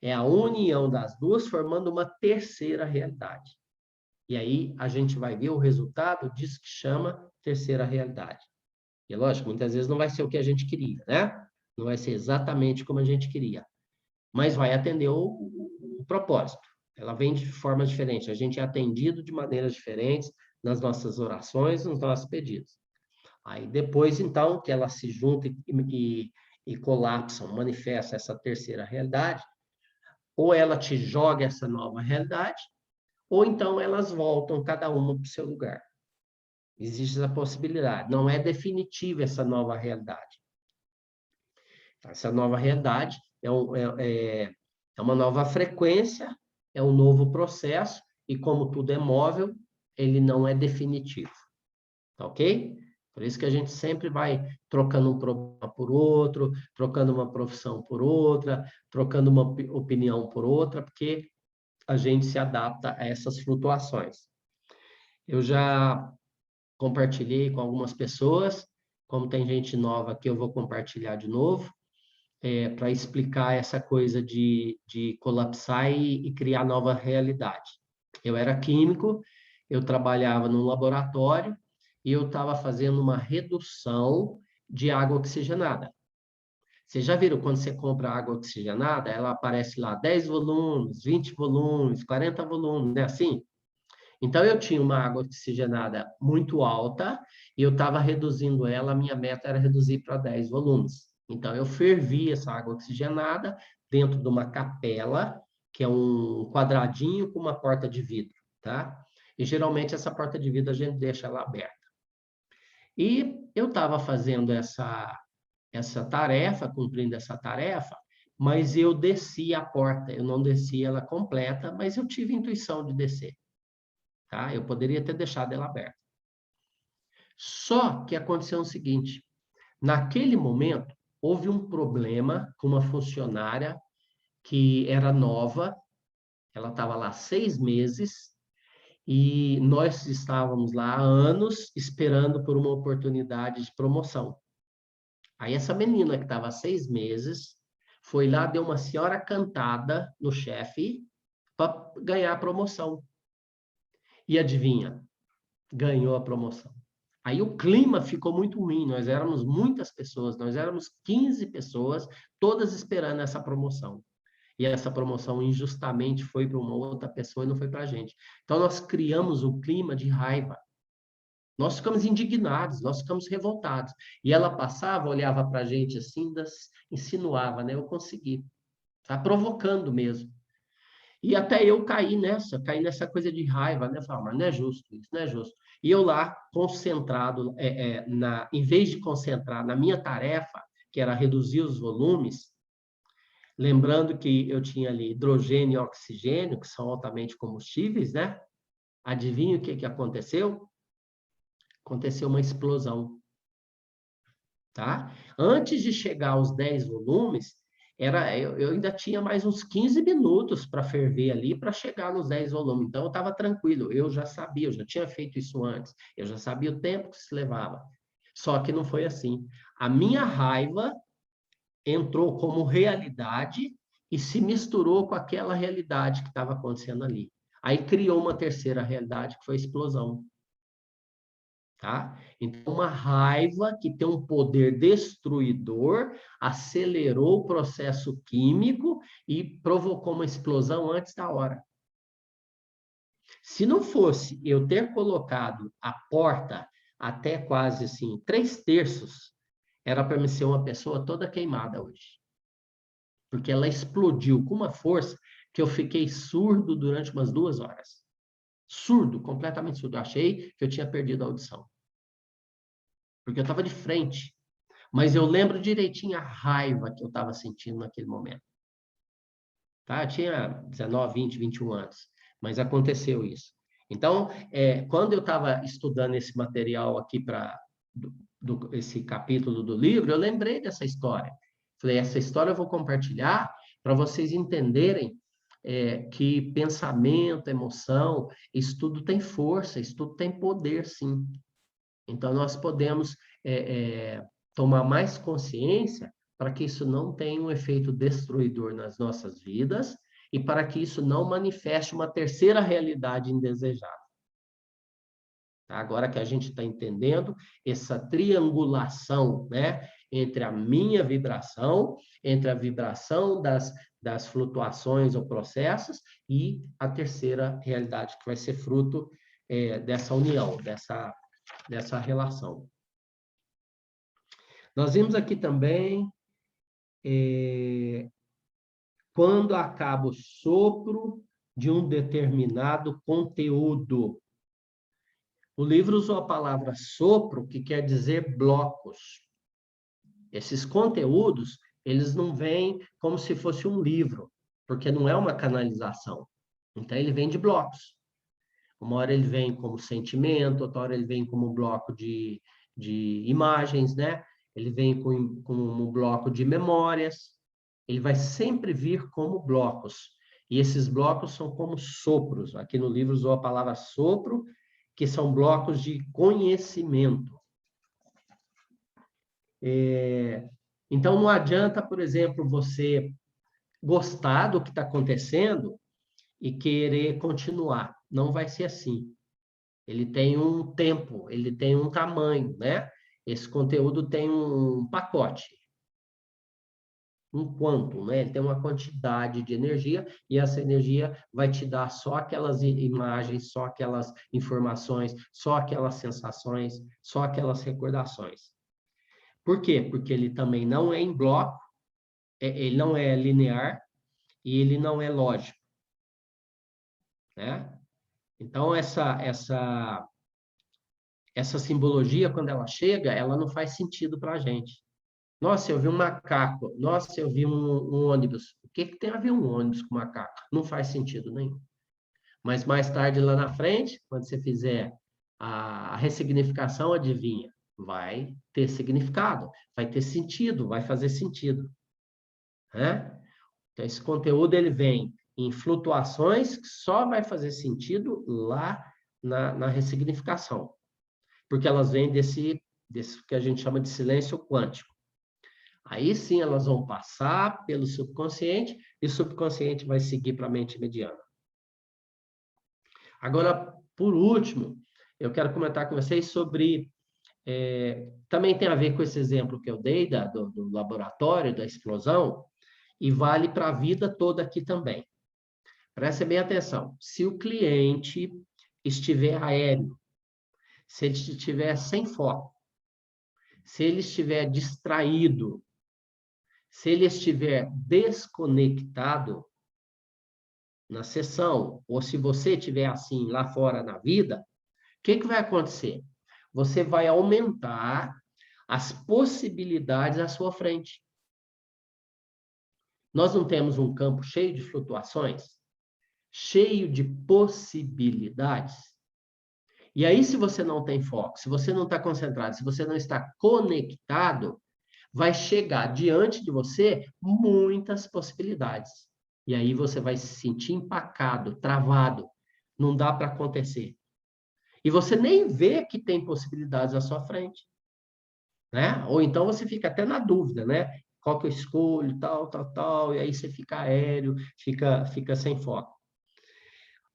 é a união das duas formando uma terceira realidade. E aí a gente vai ver o resultado disso que chama terceira realidade. E é lógico, muitas vezes não vai ser o que a gente queria, né? Não vai ser exatamente como a gente queria, mas vai atender o propósito. Ela vem de formas diferentes. A gente é atendido de maneiras diferentes nas nossas orações, nos nossos pedidos. Aí depois, então, que elas se juntam e colapsam, manifestam essa terceira realidade, ou ela te joga essa nova realidade, ou então elas voltam cada uma para o seu lugar. Existe essa possibilidade. Não é definitiva essa nova realidade. Essa nova realidade é uma nova frequência, é um novo processo, e como tudo é móvel, ele não é definitivo. Tá ok? Por isso que a gente sempre vai trocando um problema por outro, trocando uma profissão por outra, trocando uma opinião por outra, porque a gente se adapta a essas flutuações. Eu já compartilhei com algumas pessoas, como tem gente nova aqui, eu vou compartilhar de novo, para explicar essa coisa de colapsar e criar nova realidade. Eu era químico, eu trabalhava num laboratório e eu estava fazendo uma redução de água oxigenada. Vocês já viram quando você compra água oxigenada, ela aparece lá 10 volumes, 20 volumes, 40 volumes, não é assim? Então, eu tinha uma água oxigenada muito alta e eu estava reduzindo ela, a minha meta era reduzir para 10 volumes. Então, eu fervi essa água oxigenada dentro de uma capela, que é um quadradinho com uma porta de vidro, tá? E, geralmente, essa porta de vidro a gente deixa ela aberta. E eu estava fazendo essa tarefa, cumprindo essa tarefa, mas eu desci a porta, eu não desci ela completa, mas eu tive intuição de descer. Tá? Eu poderia ter deixado ela aberta. Só que aconteceu o seguinte, naquele momento, houve um problema com uma funcionária que era nova, ela estava lá 6 meses, e nós estávamos lá há anos esperando por uma oportunidade de promoção. Aí essa menina que estava há 6 meses, foi lá, deu uma senhora cantada no chefe para ganhar a promoção. E adivinha? Ganhou a promoção. Aí o clima ficou muito ruim, nós éramos muitas pessoas, nós éramos 15 pessoas, todas esperando essa promoção. E essa promoção injustamente foi para uma outra pessoa e não foi para a gente. Então nós criamos um clima de raiva. Nós ficamos indignados, nós ficamos revoltados. E ela passava, olhava para a gente assim, insinuava, né? Eu consegui. Tá provocando mesmo. E até eu caí nessa coisa de raiva, né? Falar, mas não é justo isso, não é justo. E eu lá, concentrado, em vez de concentrar na minha tarefa, que era reduzir os volumes, lembrando que eu tinha ali hidrogênio e oxigênio, que são altamente combustíveis, né? Adivinha o que aconteceu? Aconteceu uma explosão. Tá? Antes de chegar aos 10 volumes, eu ainda tinha mais uns 15 minutos para ferver ali, para chegar nos 10 volumes. Então, eu estava tranquilo, eu já sabia, eu já tinha feito isso antes, eu já sabia o tempo que se levava. Só que não foi assim. A minha raiva entrou como realidade e se misturou com aquela realidade que estava acontecendo ali. Aí criou uma terceira realidade, que foi a explosão. Tá? Então, uma raiva que tem um poder destruidor acelerou o processo químico e provocou uma explosão antes da hora. Se não fosse eu ter colocado a porta até quase assim, 3/3, era para me ser uma pessoa toda queimada hoje. Porque ela explodiu com uma força que eu fiquei surdo durante umas 2 horas. Surdo, completamente surdo. Eu achei que eu tinha perdido a audição. Porque eu estava de frente. Mas eu lembro direitinho a raiva que eu estava sentindo naquele momento. Tá? Eu tinha 19, 20, 21 anos. Mas aconteceu isso. Então, quando eu estava estudando esse material aqui esse capítulo do livro, eu lembrei dessa história. Falei, essa história eu vou compartilhar para vocês entenderem que pensamento, emoção, isso tudo tem força, isso tudo tem poder, sim. Então, nós podemos tomar mais consciência para que isso não tenha um efeito destruidor nas nossas vidas e para que isso não manifeste uma terceira realidade indesejada. Tá? Agora que a gente está entendendo essa triangulação, né, entre a minha vibração, entre a vibração das flutuações ou processos e a terceira realidade que vai ser fruto dessa união, dessa relação. Nós vimos aqui também quando acaba o sopro de um determinado conteúdo. O livro usou a palavra sopro, que quer dizer blocos. Esses conteúdos, eles não vêm como se fosse um livro, porque não é uma canalização. Então, ele vem de blocos. Uma hora ele vem como sentimento, outra hora ele vem como bloco de imagens, né? Ele vem com um bloco de memórias. Ele vai sempre vir como blocos. E esses blocos são como sopros. Aqui no livro usou a palavra sopro, que são blocos de conhecimento. Então, não adianta, por exemplo, você gostar do que está acontecendo e querer continuar. Não vai ser assim. Ele tem um tempo, ele tem um tamanho, né? Esse conteúdo tem um pacote. um quantum, né? Ele tem uma quantidade de energia e essa energia vai te dar só aquelas imagens, só aquelas informações, só aquelas sensações, só aquelas recordações. Por quê? Porque ele também não é em bloco, ele não é linear e ele não é lógico, né? Então, essa simbologia, quando ela chega, ela não faz sentido para a gente. Nossa, eu vi um macaco. Nossa, eu vi um ônibus. O que tem a ver um ônibus com macaco? Não faz sentido nenhum. Mas mais tarde, lá na frente, quando você fizer a ressignificação, adivinha? Vai ter significado, vai ter sentido, vai fazer sentido. Né? Então, esse conteúdo ele vem em flutuações que só vai fazer sentido lá na ressignificação. Porque elas vêm desse que a gente chama de silêncio quântico. Aí sim elas vão passar pelo subconsciente e o subconsciente vai seguir para a mente mediana. Agora, por último, eu quero comentar com vocês sobre... também tem a ver com esse exemplo que eu dei do laboratório, da explosão, e vale para a vida toda aqui também. Prestem bem atenção. Se o cliente estiver aéreo, se ele estiver sem foco, se ele estiver distraído, se ele estiver desconectado na sessão, ou se você estiver assim lá fora na vida, o que vai acontecer? Você vai aumentar as possibilidades à sua frente. Nós não temos um campo cheio de flutuações, cheio de possibilidades. E aí, se você não tem foco, se você não está concentrado, se você não está conectado, vai chegar diante de você muitas possibilidades. E aí você vai se sentir empacado, travado. Não dá para acontecer. E você nem vê que tem possibilidades à sua frente. Né? Ou então você fica até na dúvida, né? Qual que eu escolho, tal, e aí você fica aéreo, fica sem foco.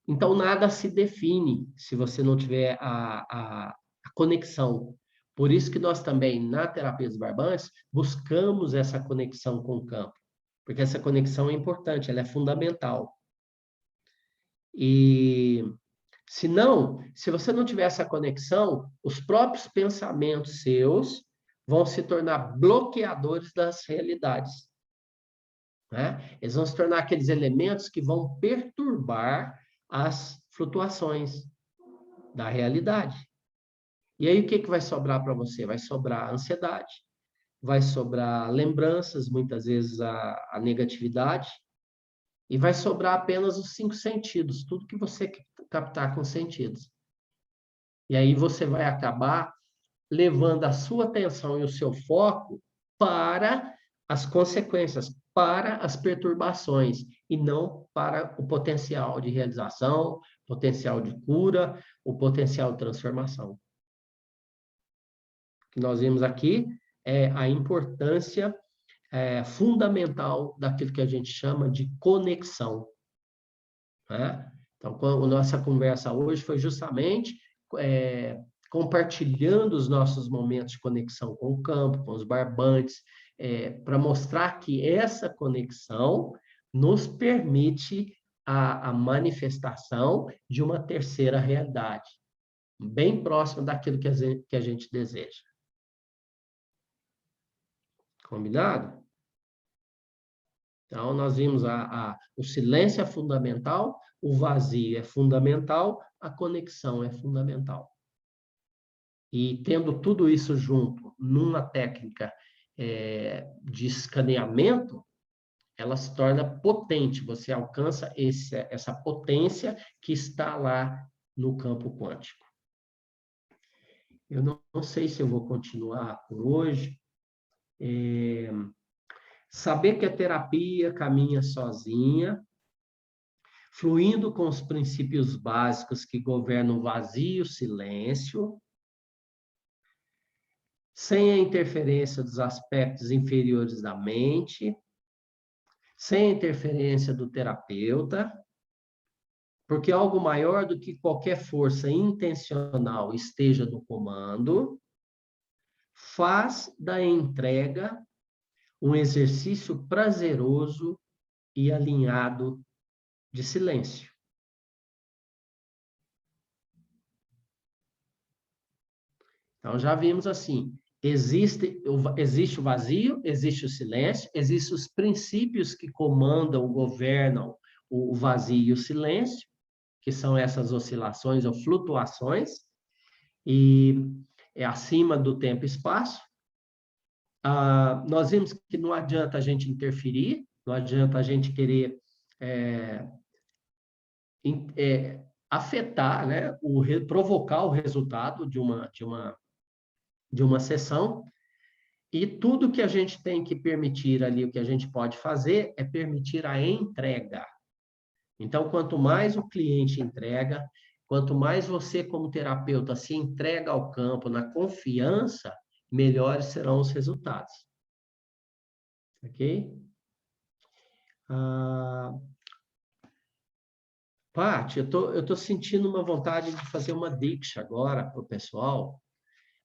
Então, nada se define se você não tiver a conexão. Por isso que nós também, na terapia dos barbantes, buscamos essa conexão com o campo. Porque essa conexão é importante, ela é fundamental. E, se você não tiver essa conexão, os próprios pensamentos seus vão se tornar bloqueadores das realidades. Né? Eles vão se tornar aqueles elementos que vão perturbar as flutuações da realidade. E aí, o que vai sobrar para você? Vai sobrar ansiedade, vai sobrar lembranças, muitas vezes a negatividade, e vai sobrar apenas os 5 sentidos, tudo que você captar com sentidos. E aí você vai acabar levando a sua atenção e o seu foco para as consequências, para as perturbações, e não para o potencial de realização, potencial de cura, o potencial de transformação. O que nós vimos aqui é a importância fundamental daquilo que a gente chama de conexão. Né? Então, a nossa conversa hoje foi justamente compartilhando os nossos momentos de conexão com o campo, com os barbantes, para mostrar que essa conexão nos permite a manifestação de uma terceira realidade, bem próxima daquilo que a gente deseja. Combinado? Então, nós vimos o silêncio é fundamental, o vazio é fundamental, a conexão é fundamental. E tendo tudo isso junto numa técnica de escaneamento, ela se torna potente, você alcança essa potência que está lá no campo quântico. Eu não sei se eu vou continuar por hoje. Saber que a terapia caminha sozinha, fluindo com os princípios básicos que governam o vazio e o silêncio, sem a interferência dos aspectos inferiores da mente, sem a interferência do terapeuta, porque algo maior do que qualquer força intencional esteja no comando, faz da entrega um exercício prazeroso e alinhado de silêncio. Então, já vimos assim, existe o vazio, existe o silêncio, existem os princípios que comandam, governam o vazio e o silêncio, que são essas oscilações ou flutuações, e é acima do tempo e espaço. Nós vimos que não adianta a gente interferir, não adianta a gente querer afetar, né, provocar o resultado de uma sessão, e tudo que a gente tem que permitir ali, o que a gente pode fazer é permitir a entrega. Então, quanto mais o cliente entrega, quanto mais você, como terapeuta, se entrega ao campo na confiança, melhores serão os resultados. Ok? Paty, eu tô sentindo uma vontade de fazer uma diksha agora para o pessoal.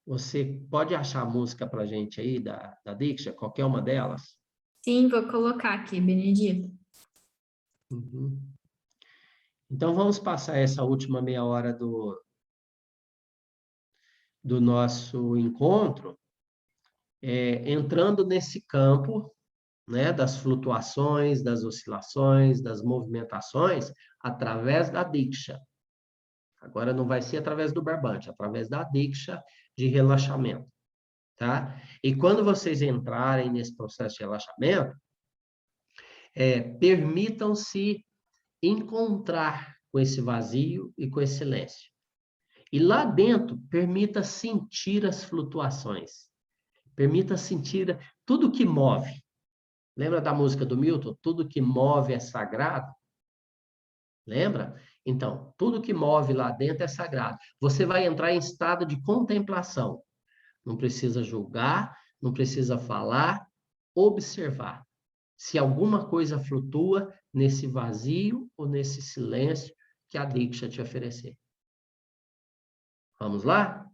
Você pode achar a música para a gente aí da diksha, qualquer uma delas? Sim, vou colocar aqui, Benedito. Uhum. Então, vamos passar essa última meia hora do nosso encontro, entrando nesse campo, né, das flutuações, das oscilações, das movimentações, através da diksha. Agora não vai ser através do barbante, através da diksha de relaxamento, tá? E quando vocês entrarem nesse processo de relaxamento, permitam-se encontrar com esse vazio e com esse silêncio. E lá dentro, permita sentir as flutuações. Permita sentir tudo que move. Lembra da música do Milton? Tudo que move é sagrado. Lembra? Então, tudo que move lá dentro é sagrado. Você vai entrar em estado de contemplação. Não precisa julgar, não precisa falar, observar. Se alguma coisa flutua nesse vazio ou nesse silêncio que a Diksha te oferecer. Vamos lá?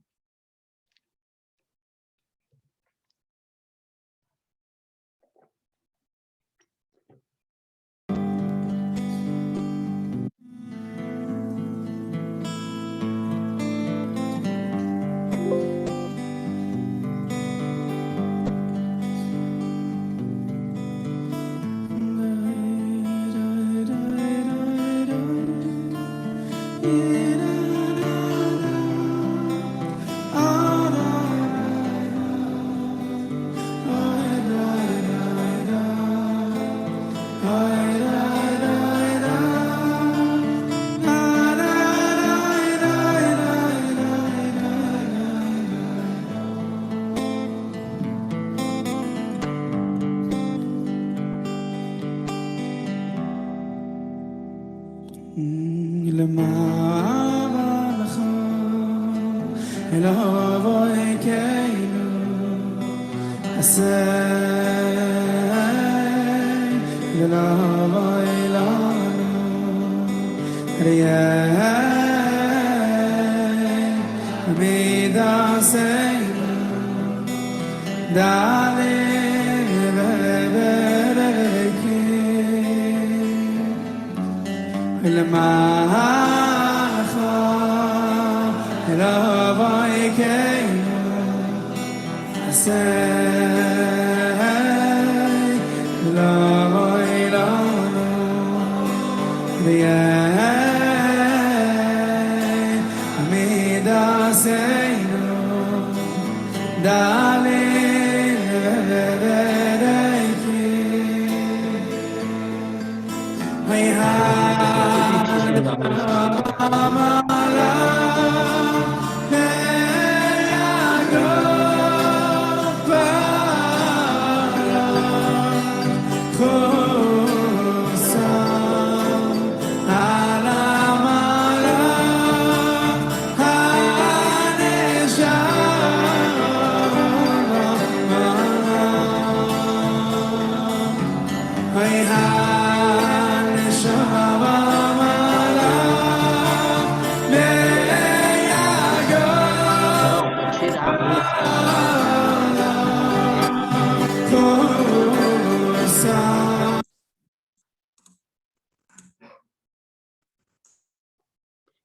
Não, para tirar a música.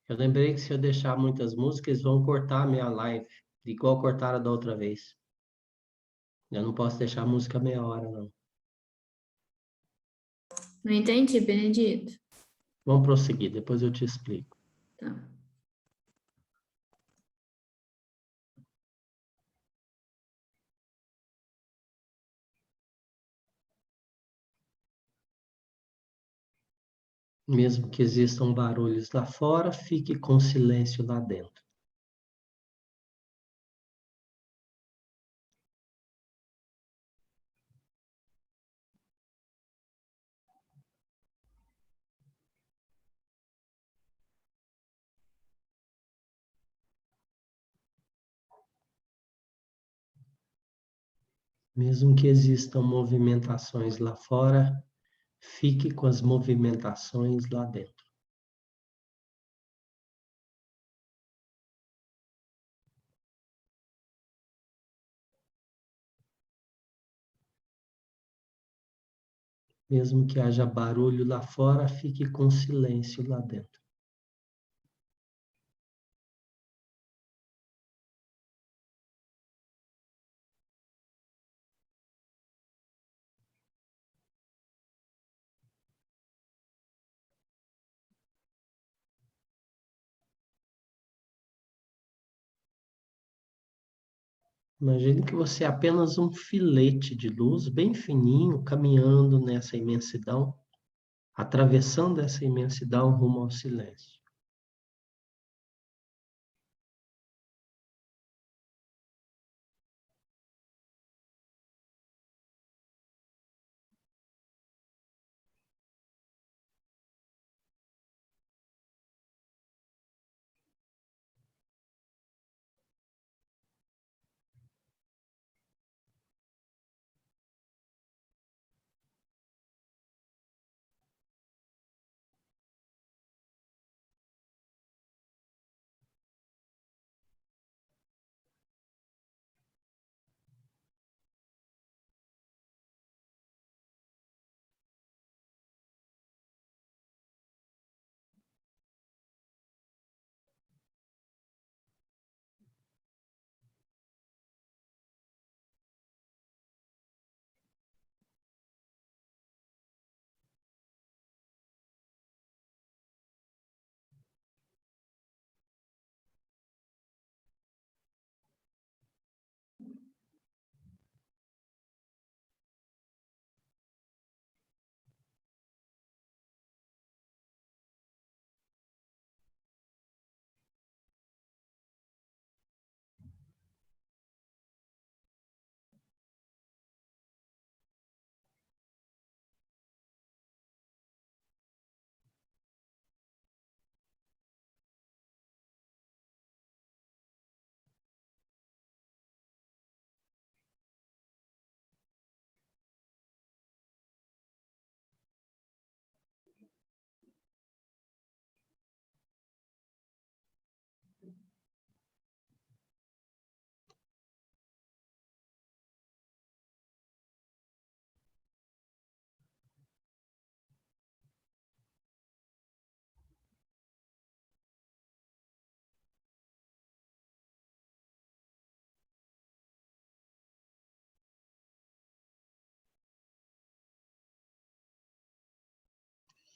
Eu lembrei que se eu deixar muitas músicas, eles vão cortar a minha live, igual cortaram da outra vez. Eu não posso deixar a música meia hora, não. Não entendi, Benedito. Vamos prosseguir, depois eu te explico. Tá. Mesmo que existam barulhos lá fora, fique com silêncio lá dentro. Mesmo que existam movimentações lá fora, fique com as movimentações lá dentro. Mesmo que haja barulho lá fora, fique com silêncio lá dentro. Imagine que você é apenas um filete de luz bem fininho caminhando nessa imensidão, atravessando essa imensidão rumo ao silêncio.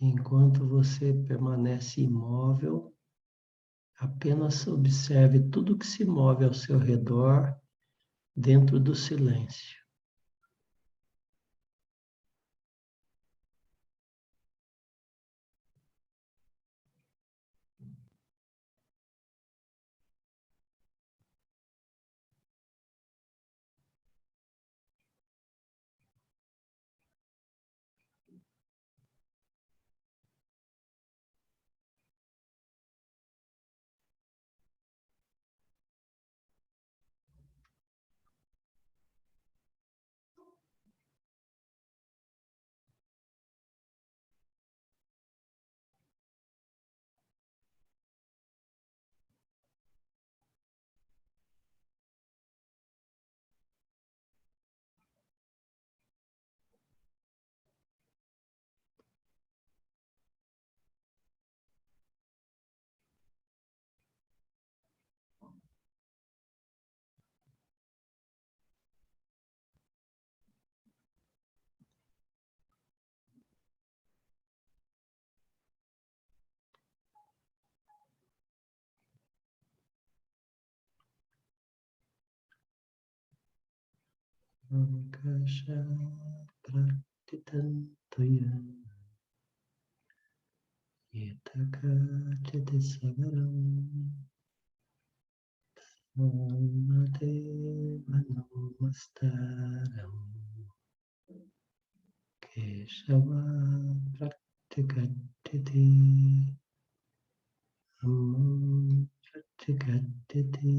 Enquanto você permanece imóvel, apenas observe tudo que se move ao seu redor dentro do silêncio. Pankasha Praktitantoya Yetaka Chitisavaram Samate Manomastaram Keshava Praktikatiti Amam Praktikatiti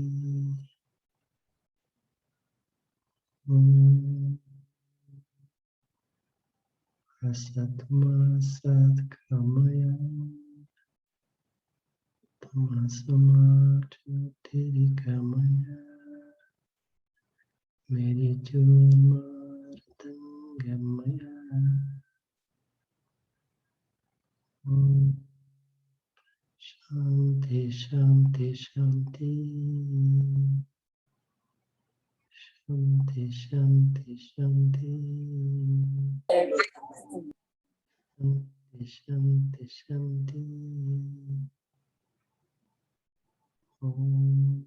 Asatma Satkamaya Tamasama Merichumartangamaya Shanti Shanti Shanti Shanti Shanti Shanti Shanti Shanti Shanti Om.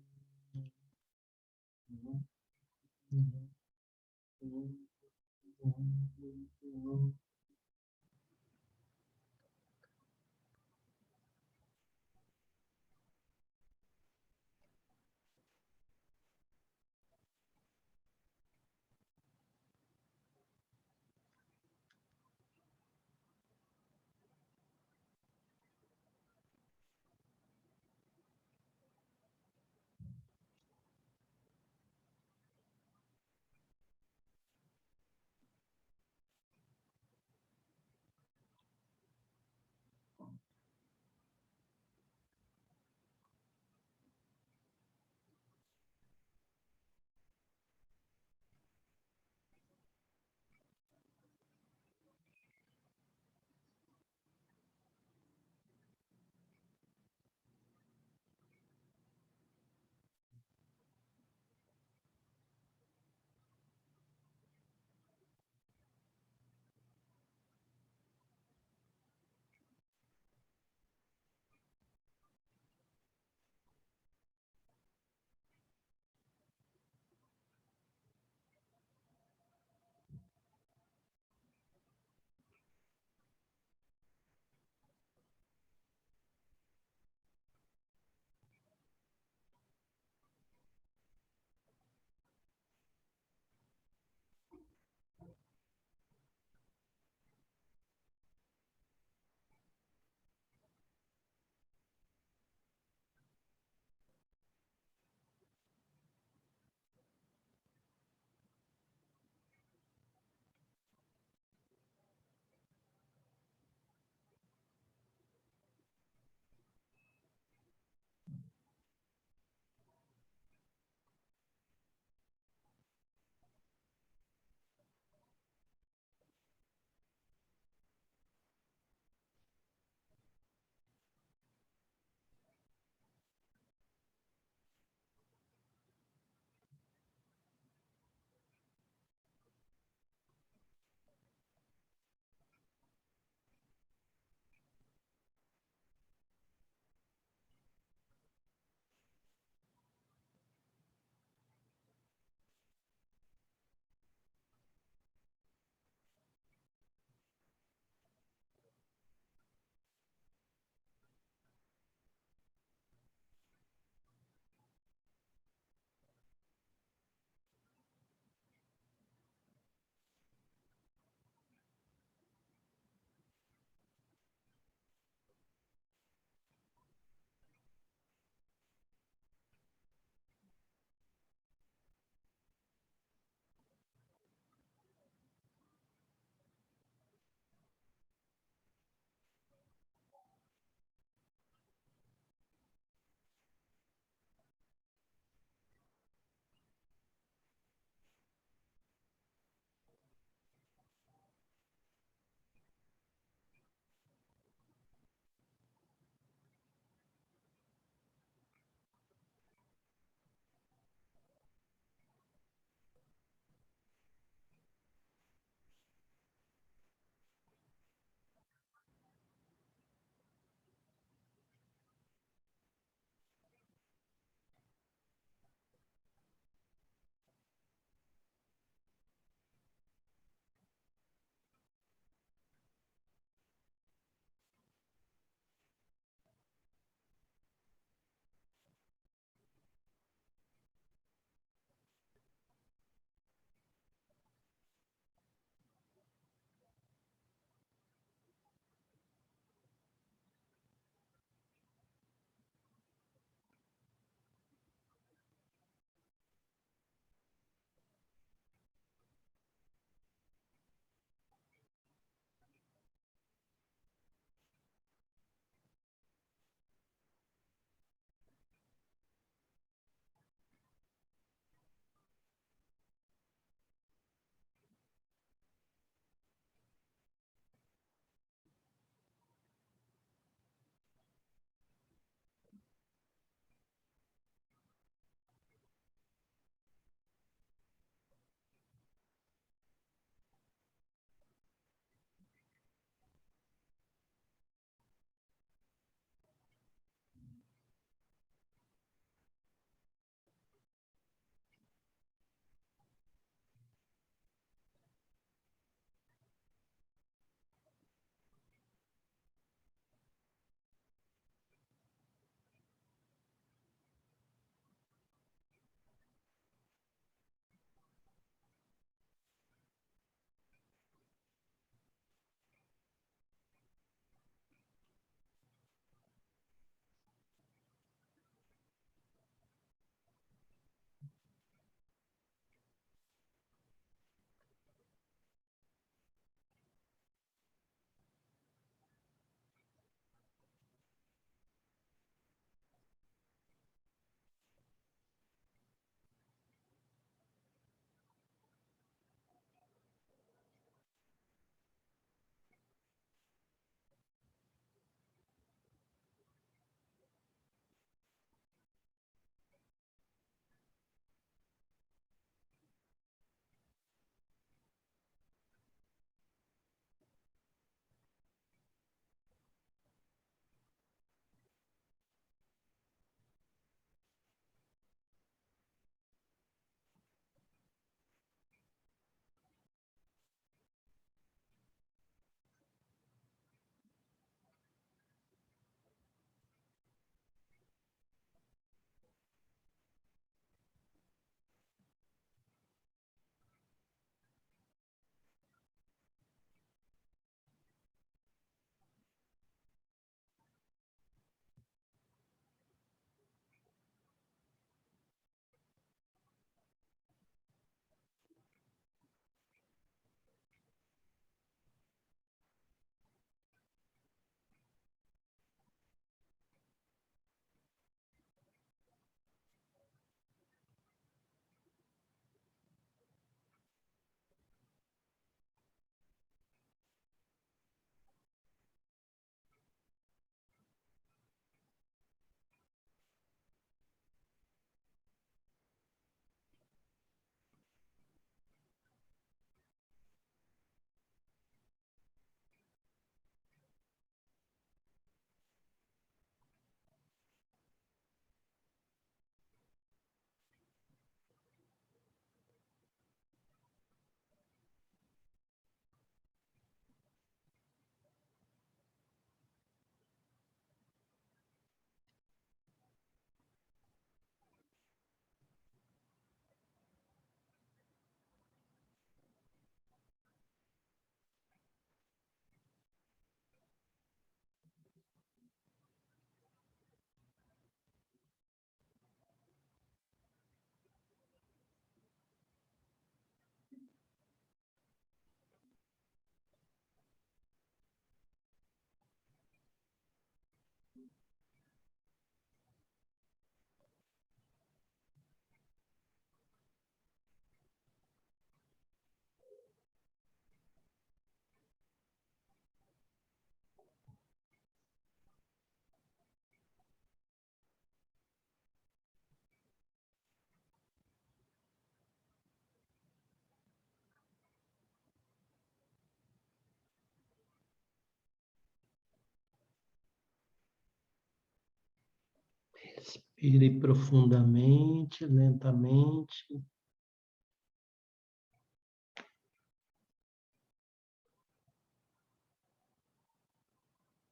Respire profundamente, lentamente.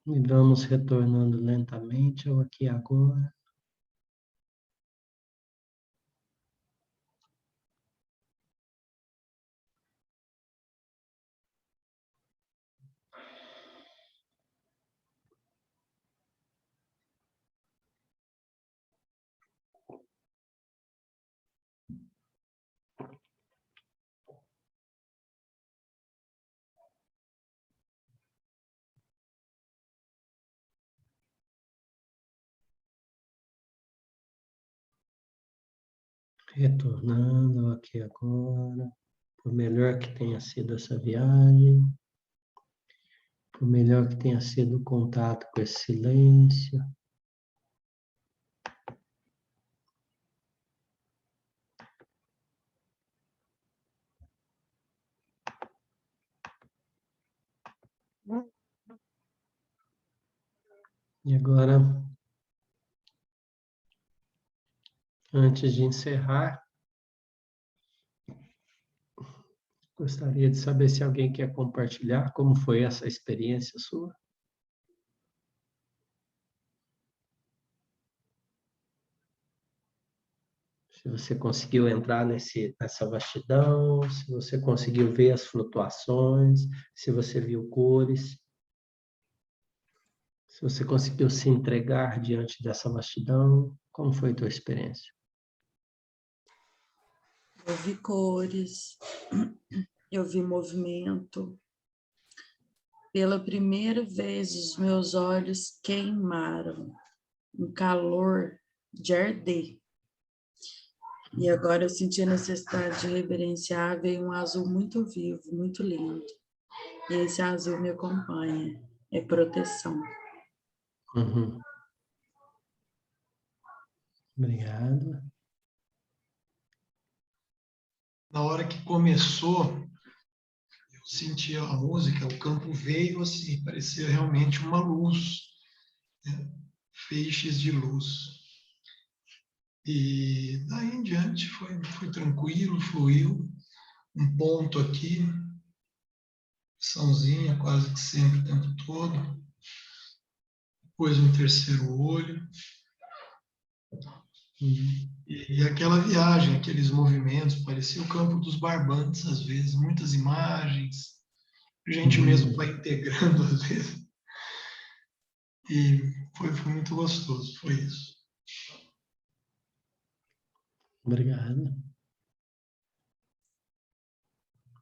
E vamos retornando lentamente ao aqui e agora. Retornando aqui agora, por melhor que tenha sido essa viagem, por melhor que tenha sido o contato com esse silêncio. E agora, antes de encerrar, gostaria de saber se alguém quer compartilhar como foi essa experiência sua. Se você conseguiu entrar nessa vastidão, se você conseguiu ver as flutuações, se você viu cores, se você conseguiu se entregar diante dessa vastidão, como foi a tua experiência? Eu vi cores, eu vi movimento. Pela primeira vez, os meus olhos queimaram, um calor de arder. E agora eu senti a necessidade de reverenciar, veio um azul muito vivo, muito lindo. E esse azul me acompanha, é proteção. Uhum. Obrigado. Na hora que começou, eu senti a música, o campo veio assim, parecia realmente uma luz, né? Feixes de luz. E daí em diante foi tranquilo, fluiu. Um ponto aqui, açãozinha quase que sempre o tempo todo. Depois um terceiro olho. E aquela viagem, aqueles movimentos, parecia o campo dos barbantes às vezes, muitas imagens, gente mesmo vai integrando às vezes. E foi muito gostoso, foi isso. Obrigado.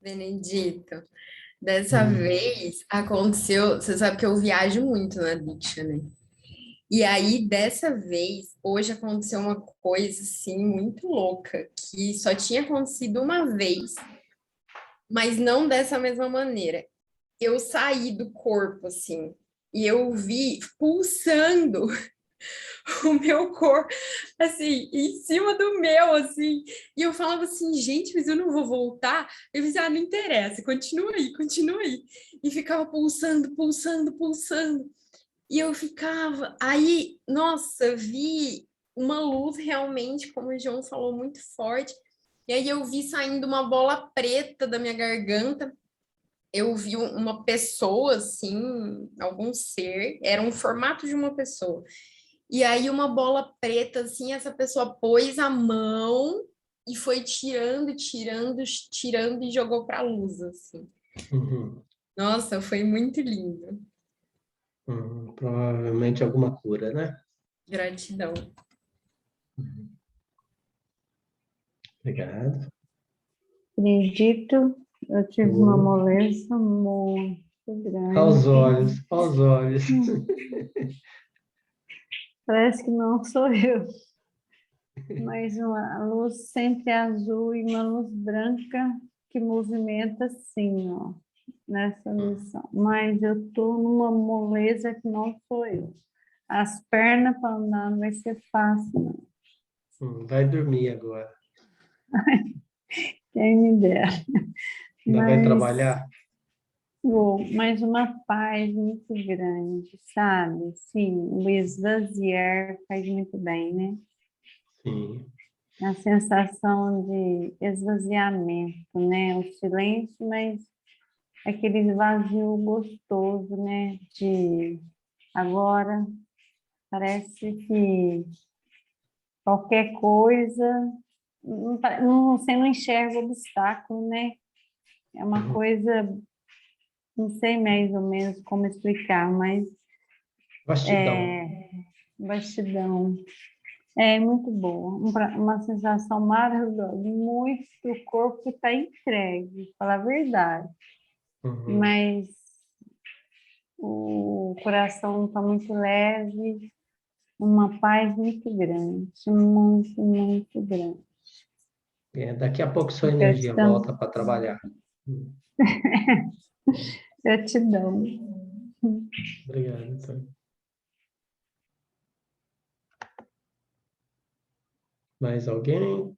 Benedito, dessa vez aconteceu, você sabe que eu viajo muito na Diksha, né? E aí, dessa vez, hoje aconteceu uma coisa, assim, muito louca, que só tinha acontecido uma vez, mas não dessa mesma maneira. Eu saí do corpo, assim, e eu vi pulsando o meu corpo, assim, em cima do meu, assim. E eu falava assim, gente, mas eu não vou voltar. Eu dizia, não interessa, continua aí, continua aí. E ficava pulsando, pulsando, pulsando. E eu ficava, aí, nossa, vi uma luz realmente, como o João falou, muito forte. E aí eu vi saindo uma bola preta da minha garganta. Eu vi uma pessoa, assim, algum ser, era um formato de uma pessoa. E aí uma bola preta, assim, essa pessoa pôs a mão e foi tirando, tirando, tirando e jogou para a luz, assim. Nossa, foi muito lindo. Provavelmente alguma cura, né? Gratidão. Obrigado. Acredito, eu tive uma moleza muito grande. Aos olhos, aos olhos. Parece que não sou eu. Mas uma luz sempre azul e uma luz branca que movimenta assim, ó, nessa missão. Mas eu estou numa moleza que não sou eu. As pernas para andar não vai ser fácil, não. Vai dormir agora. Quem me dera. Ainda vai trabalhar? Mas uma paz muito grande, sabe? Sim, o esvaziar faz muito bem, né? Sim. A sensação de esvaziamento, né? O silêncio, mas aquele vazio gostoso, né? De agora parece que qualquer coisa, você não enxerga obstáculo, né? É uma coisa, não sei mais ou menos como explicar, mas Vastidão. vastidão. É muito boa, uma sensação maravilhosa, muito, o corpo está entregue, para falar a verdade, Uhum. mas o coração está muito leve, uma paz muito grande, muito, muito grande. Daqui a pouco sua energia volta para trabalhar. Gratidão. Obrigado, então. Mais alguém?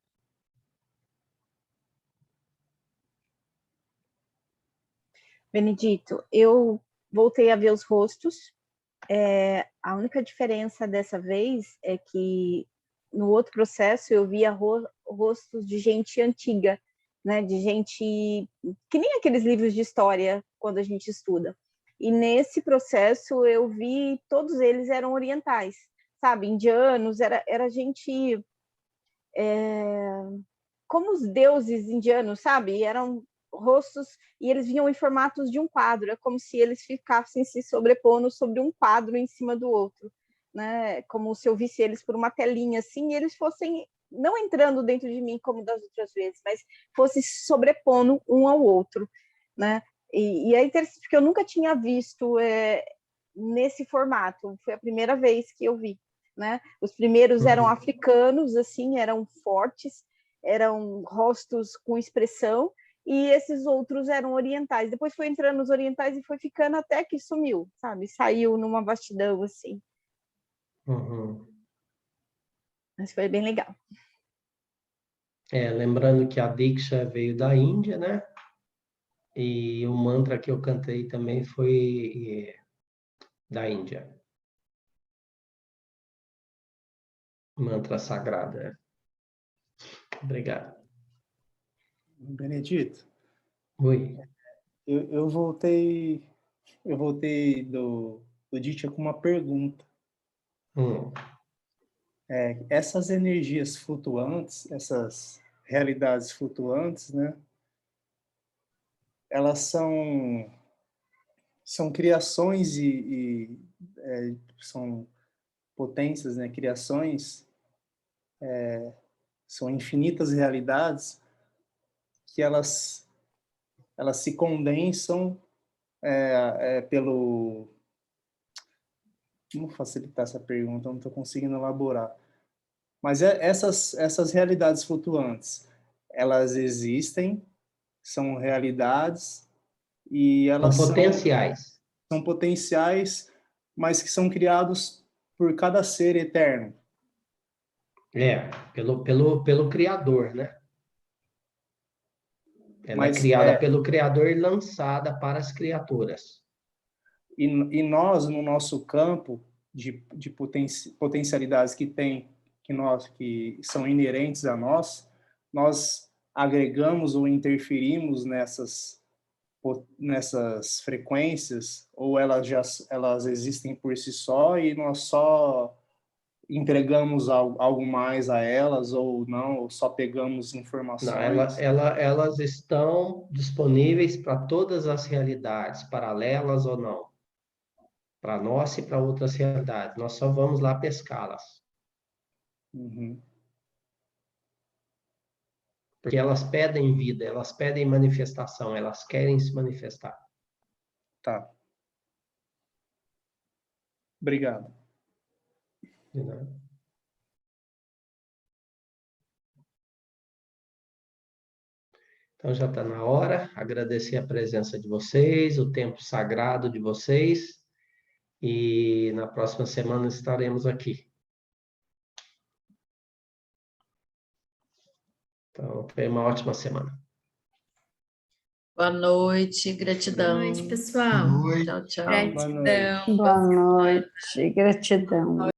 Benedito, eu voltei a ver os rostos. A única diferença dessa vez é que no outro processo eu via rostos de gente antiga, né? De gente que nem aqueles livros de história quando a gente estuda. E nesse processo eu vi todos eles eram orientais, sabe? Indianos, era gente como os deuses indianos, sabe? Eram rostos e eles vinham em formatos de um quadro, é como se eles ficassem se sobrepondo sobre um quadro em cima do outro, né? Como se eu visse eles por uma telinha assim, e eles fossem não entrando dentro de mim como das outras vezes, mas fossem se sobrepondo um ao outro, né? E é interessante porque eu nunca tinha visto nesse formato, foi a primeira vez que eu vi, né? Os primeiros eram africanos, assim, eram fortes, eram rostos com expressão, e esses outros eram orientais. Depois foi entrando os orientais e foi ficando até que sumiu, sabe? Saiu numa vastidão, assim. Uhum. Mas foi bem legal. Lembrando que a Diksha veio da Índia, né? E o mantra que eu cantei também foi da Índia. Mantra sagrado, né? Obrigado. Benedito, Oi. eu voltei do Ditya com uma pergunta. Essas energias flutuantes, essas realidades flutuantes, né? Elas são criações são potências, né? Criações, são infinitas realidades que elas se condensam pelo... Como facilitar essa pergunta? Eu não estou conseguindo elaborar. Mas essas realidades flutuantes, elas existem, são realidades e São elas potenciais. são potenciais, mas que são criados por cada ser eterno. Pelo Criador, né? Ela é Mas criada pelo Criador e lançada para as criaturas. e nós, no nosso campo de potencialidades que são inerentes a nós agregamos ou interferimos nessas frequências, ou elas existem por si só e nós só entregamos algo mais a elas, ou não, ou só pegamos Não, informações. elas estão disponíveis para todas as realidades, paralelas ou não. Para nós e para outras realidades. Nós só vamos lá pescá-las. Uhum. Porque elas pedem vida, elas pedem manifestação, elas querem se manifestar. Tá. Obrigado. Né? Então já está na hora. Agradecer a presença de vocês, o tempo sagrado de vocês. E na próxima semana estaremos aqui. Então, tenha uma ótima semana. Boa noite, Boa gratidão. noite, Boa pessoal. noite. Tchau, tchau. Gratidão. Boa noite, gratidão.